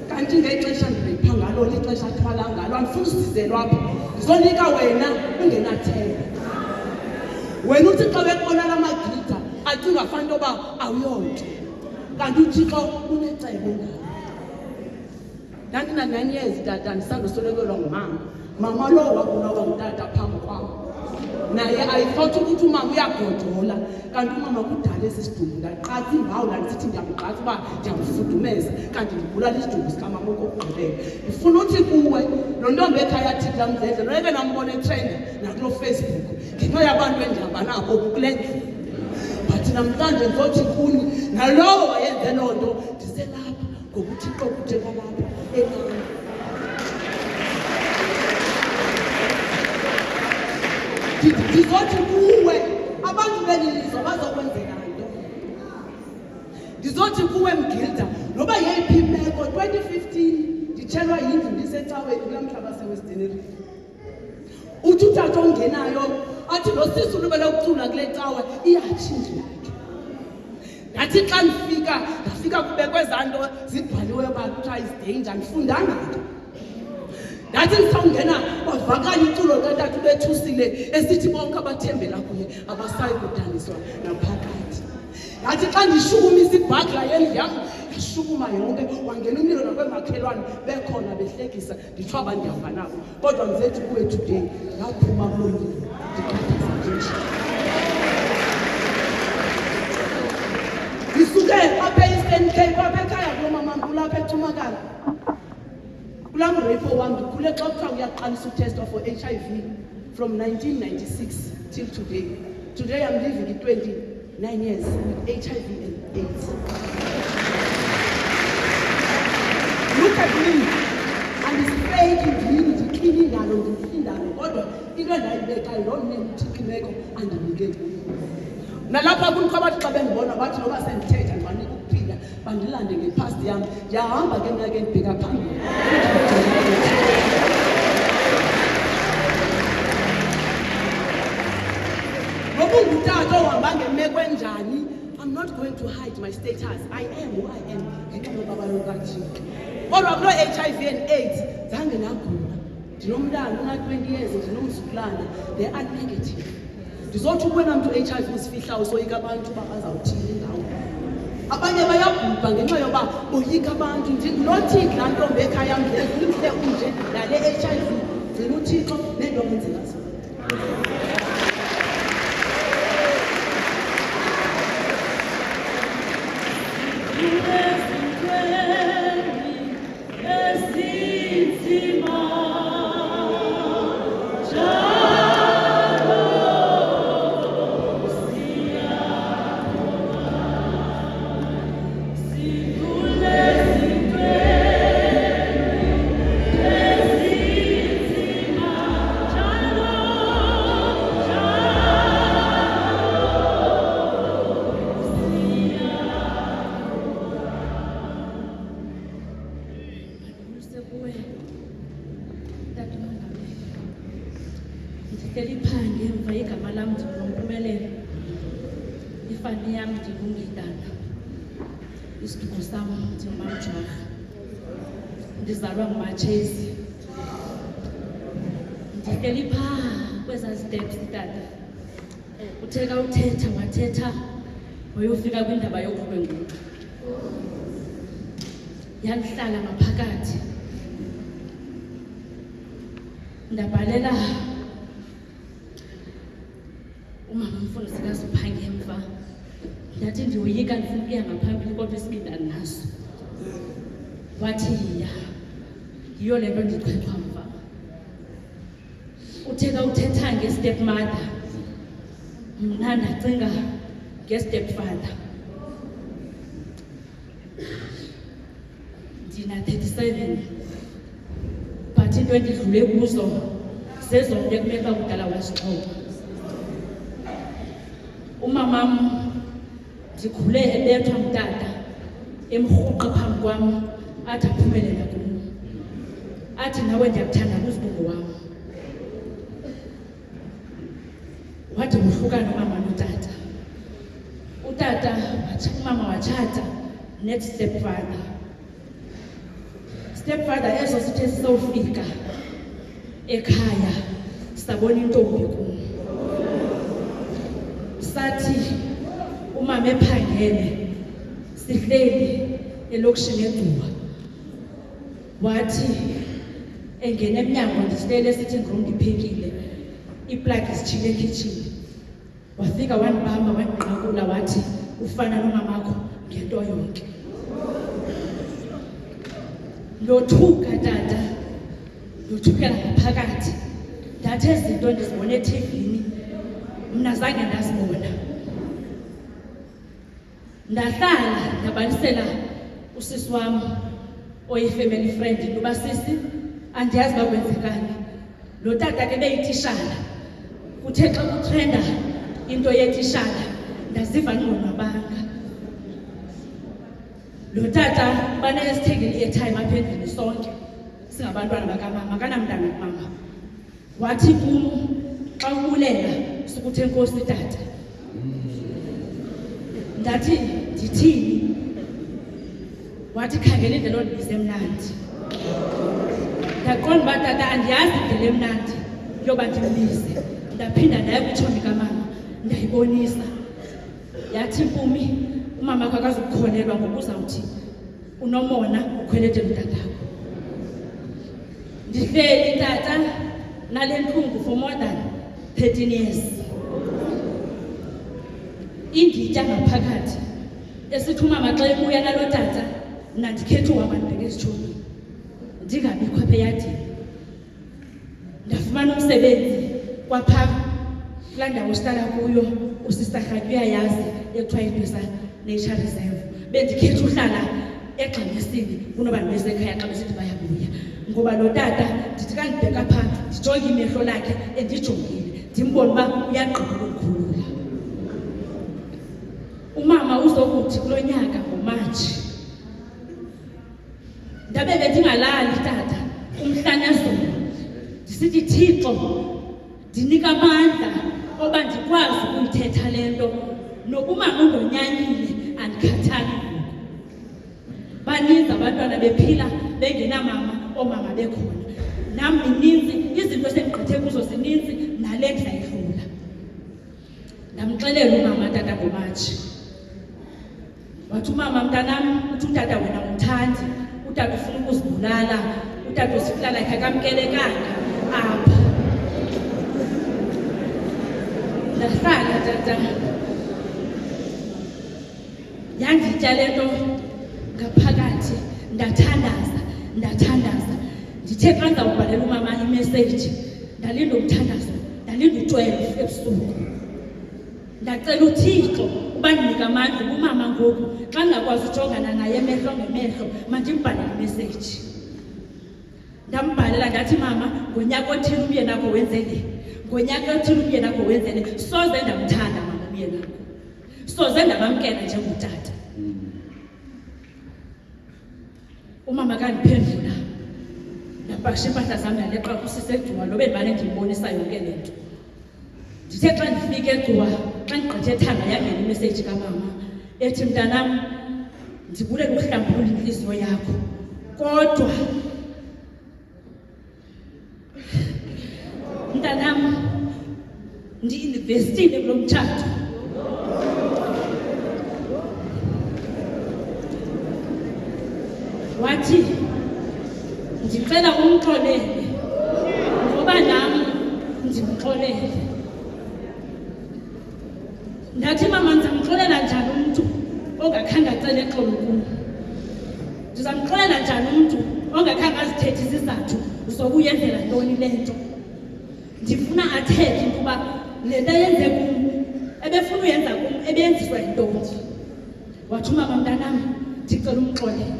Kanti ngexesha ndirepha ngalo lixesha athwala ngalo andifuni usizelwa apho, ndizonika wena ungenathemba. Wena uthi xa bekubona la magrida acinga fana into yoba awuyonto, kanti uthixo unecebo ngalo. Ndandina-9 years tata ndisandosolekelwa ngumama. Mama lo wakulowa ngutata phambi kwam, naye ayithought ukuthi umama uyagodola, kanti umama kudala esi sidumbu ndaqatha imbawu ndandisithi ndiyamqatha uba ndiyamfudumeza, kanti ndibulala isidumbu sikamama okokugqibela. Ndifuna uthi kuwe lo ntombi ekhaya athini lamdledle noyeke nambona etrenda nakulo Facebook ngenxa yabantu endihamba nabo kule ndlu. But namhlanje ndizothi kuni nalowo wayenze loo nto ndiselapha ngoba uthixo kuthe kwalapha enani. Ndizothi kuwe abantu belilizwe bazokwenzela nto. Ndizothi kuwe Mgilda, noba yeyiphi imeko 2015 nditshelwa yindlu ndisecaweni kulaa mhlaba sewestern Reef. Uthi utata ongenayo athi lo sisi ulubele ukucula kule cawe iyatshintsha yakhe. Ndathi xa ndafika kubekwe zaa nto zibhaliweyo uba kuthiwa is danger, ndifundanga nto. Ndathi ndisawungena wavakala iculo katata ubethusile esithi bonke abathembela kuye abasayi kudaniswa naphakathi. Ndathi xa ndishukumisa ibhagla yendlu yam yashukuma yonke, wangena umlilo nakwemakhelwane bekhona behlekisa nditsho aba ndihamba nabo. Kodwa ndizethi kuwe today ndaphuma kuloo mlilo ndiqathasa nje. Ndisuke apha e-Eastern Cape apha ekhaya kulomama kulapha eTumakala. Kulaa mrepho wam ndikhule xa kuthiwa uyaqalisa utestwa for HIV from 1996 till today. Today I'm living 29 years with HIV and AIDS. Look at me. Andisifeki ndini ndiqini ndalo ndifindalo kodwa into endayibekayo loo nekuthixo imeko andinike kuyo. Nalapha kunikho abathi xa bendibona bathi noba sendithetha ndibanika ukuphila bandilande ngepast yam. Ndiyahamba ke mna ke ndibheka phambili. Noba ungutata ohamba ngemeko enjani, I'm not going to hide my status. I am who I am ngenxa yoba kaThixo. Kodwa kulo HIV and AIDS zange ndagula. Ndinomntana una-20 years, ndinomzukulwana, they are negative. Ndizothi kuwena mntu HIV usifihla usoyika abantu uba bazawuthini ngawo. Abanye bayabhubha ngenxa yoba boyika abantu. Ndinothi laa ntombi ekhaya mhle unje nale HIV zela uthixo neento kwenzeka zona. Ndihleli phandle emva igama lam ndinguMpumelelo, ifani yam ndinguNgidana, isiduko sam ndinguMaMjwara, ndizalwa nguMatshezi. Ndihleli phaa kwezaa steps tata, uthe ka uthetha wathetha wayofika kwindaba yokuba nguNtu. yandihlala ngaphakathi. Ndabhalela umama umfundisi kaSiphange emva. Ndathi ndiyoyika ndifuna ukuya ngaphambili kodwa isibindi andinaso. Wathi yiyo le nto ndichithwa mva. Uthe ka uthetha nge-stepmother, mna ndacinga nge-stepfather. Ndina 37 but into endidlule kuzo zezonto ekumele uba kudala wasixhoba. Umamam ndikhule ebethwa ngutata, emrhuqa phambi kwam, athi aphumelela kum, athi nawe ndiyakuthanda kuzibungu wam. Wathi wohlukana umama notata. Umama watshata next stepfather. Stepfather ezo sithe sisofika ekhaya sabona intombi kum. Sathi umama ephangele sihleli elokishini eGcuwa. Wathi engene emnyango ndisihlele sithi ngrom ndiphekile, iplug isitshile ekitchen. Wafika wandibamba wandiqakula wathi ufana nomamakho ngento yonke. Ndothuka tata, ndothukela ngaphakathi. Ndathi ezinto ndizibona eTV-ni mna zange ndazibona. Ndahlala ndabalisela usisi wam oyi-family friend intoba sisi andiyazi uba kwenzekani. Lo tata ke beyititshala. Kuthe xa kutrenda into yetitshala ndaziva ndingonwabanga. Lo tata banesithengile i-airtime apha endlini sonke singabantwana bakamama, akanamntana kumama. Wathi kum xa ubulela sukuthe enkosi tata. Ndathi ndithini? Wathi khangela indlela ondibize mnandi. Ndaqonda uba tata andiyazi indlela emnandi yoba ndimbize. Ndaphinda ndaya kwitshomi kamama ndayibonisa. Yathi Mpumi, umama wakho akazukukholelwa ngoku uzawuthi unomona ukhwelete mntatakho. Ndihleli tata nale ntlungu for more than 13 years. Inditya ngaphakathi esithi umama xa ebuya nalo tata mna ndikhetha uhamba ndibheke esitshomini ndingabikho apha eyadini. Ndafumana umsebenzi kwapha kulaa ndawo sihlala kuyo usista Rhatyu uyayazi ekuthiwa yiDwisa Nature Reserve. Bendikhetha uhlala eGxanisini kunoba ndibe sekhaya xa besithi bayabuya, ngoba lo tata ndithi ka ndibheka phaa ndijonge imehlo lakhe endijongile ndimbone uba uyagqiba ukukhulula. Umama uzokuthi kulo nyaka ngoMatshi. Ndabe bendingalali tata umhlanyazulu ndisithi Thixo ndinika amandla oba ndikwazi ukuyithetha le nto noba umama undonyanyile andikhathali ngoku. Baninzi abantwana bephila bengenamama, oomama bekhona. Nam mininzi izinto esengigqithe kuzo zininzi nale ndizayidlula. Ndamxelela umama tata ngoMatshi. Wathi umama mntanam, uthi utata wena umthandi, utata ufuna ukuzibulala, utata uzifila lakhe akamkelekanga apha. Ndahlala tata, yanditya le nto ngaphakathi, ndathandaza. Ndithe xa ndizawubhalela umama imeseji ndalinda umthandazo, ndalinda u-12 ebusuku. Ndacela uThixo uba ndinika amandla umama ngoku xa ndingakwazi ujongana naye emehlo ngemehlo mandimbhalele imeseji. Ndambhalela ndathi mama, ngonyaka othile umyeni wakho wenze le, ngonyaka othile umyeni wakho wenze le. Soze ndamthanda mama umyeni wakho, soze ndabamkela njengotata. Umama kandiphendula, ndapakisha impahla zam ndaleqa kusisi eGcuwa lo bendimane ndimbonisa yonke le nto. Ndithe xa ndifika eGcuwa, xa ndigqithe ethanga yangena imeseji kamama ethi mntanam, ndibulela ukuhlambulula intliziyo yakho, kodwa mntanam ndi-investile kulo mtshato. wathi ndicela umxolele ngoba nami ndimxolele. Ndathi mama, ndizamxolela njani umntu ongakhange acele xolo kum? Ndizamxolela njani umntu ongakhange azithethe izizathu zokuyenzela ntoni le nto? Ndifuna athethe ukuba le nto yenze kum, ebefuna uyenza kum, ebeyenziswa yintoni. Wathi umama, mntanam, ndicela umxolele.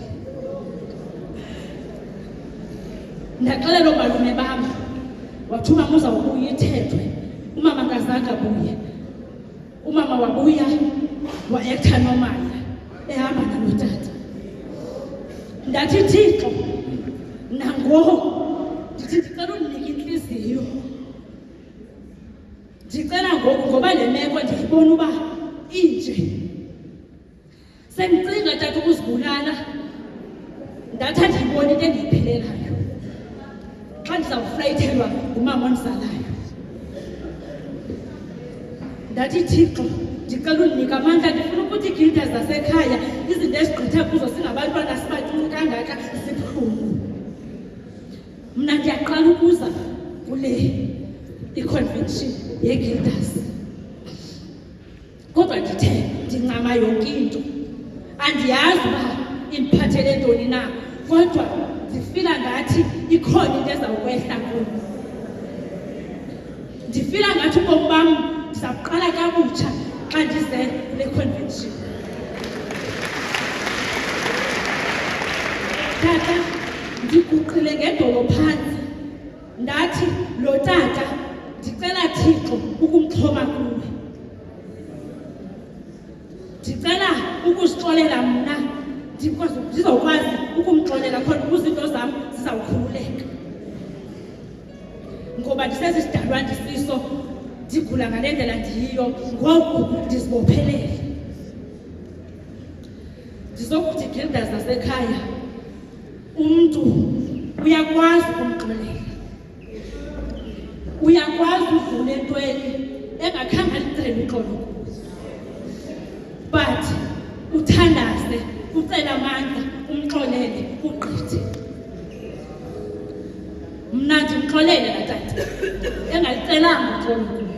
Ndaxelela oomalume bam, wathi umama uzawubuya ithethwe. Umama ngazange abuye. Umama wabuya wayektha normal, ehamba nalo tata. Ndathi Thixo, nangoku ndithi ndicela undinike intliziyo. Ndicela ngoku ngoba le meko ndiyibona uba inje. Sendicinga tata ukuzibulala. Ndathi andiyibona into endiyiphelelayo xa ndizawuflayithelwa ngumama ondizalayo. Ndathi Thixo, ndicela undinika amandla. Ndifuna ukuthi iigildas zasekhaya, izinto ezigqitha kuzo singabantwana sibancinci kangaka, sibuhlungu. Mna ndiyaqala ukuza kule i-convention yeegildas, kodwa ndithe ndincama yonke into. Andiyazi uba indiphathele ntoni na, kodwa ndifila ngathi ikhona into ezawukwehla kum. Ndifila ngathi ubomi bam ndizawuqala kabutsha xa ndize kule convention. Tata, ndiguqile ngedolo phantsi. Ndathi lo tata ndicela Thixo ukumxhoma kuwe. Ndicela ukuzixolela mna ndizawukwazi ukumxolela khona ukuze izinto zam zizawukhululeka. Ngoba ndisesidalwa ndisiso, ndigula ngale ndlela ndiyiyo, ngoku ndizibophelele. Ndizokuthi iigildas zasekhaya, umntu uyakwazi ukumxolela, uyakwazi udlula entweni engakhange alicele uxolo kuzo. But uthandaze, ucele amandla, umxolele, ugqithe. Mna ndimxolele la tata engalicelanga uxolo kum.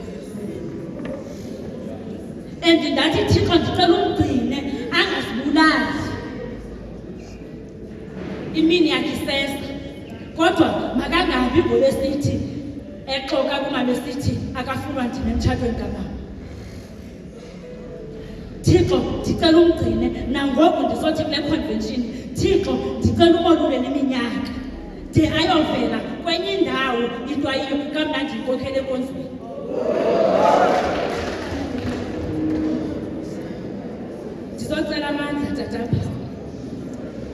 And ndathi Thixo, ndicela umgcine angazibulali. Imini yakhe iseza, kodwa makangabi ngolwesithi exoka kumama esithi akafunwa ndim emtshatweni kamama. Thixo, ndicela umgcine nangoku ndizothi kule convention. Thixo, ndicela umolule neminyaka de ayovela kwenye indawo into ayiyo kamnandi inkokhele enkonzweni. Ndizocela amandla tatapha,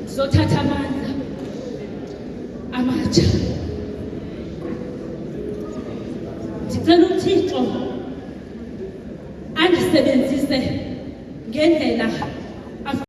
ndizothatha amandla amatsha. Ndicela uThixo andisebenzise ngendlela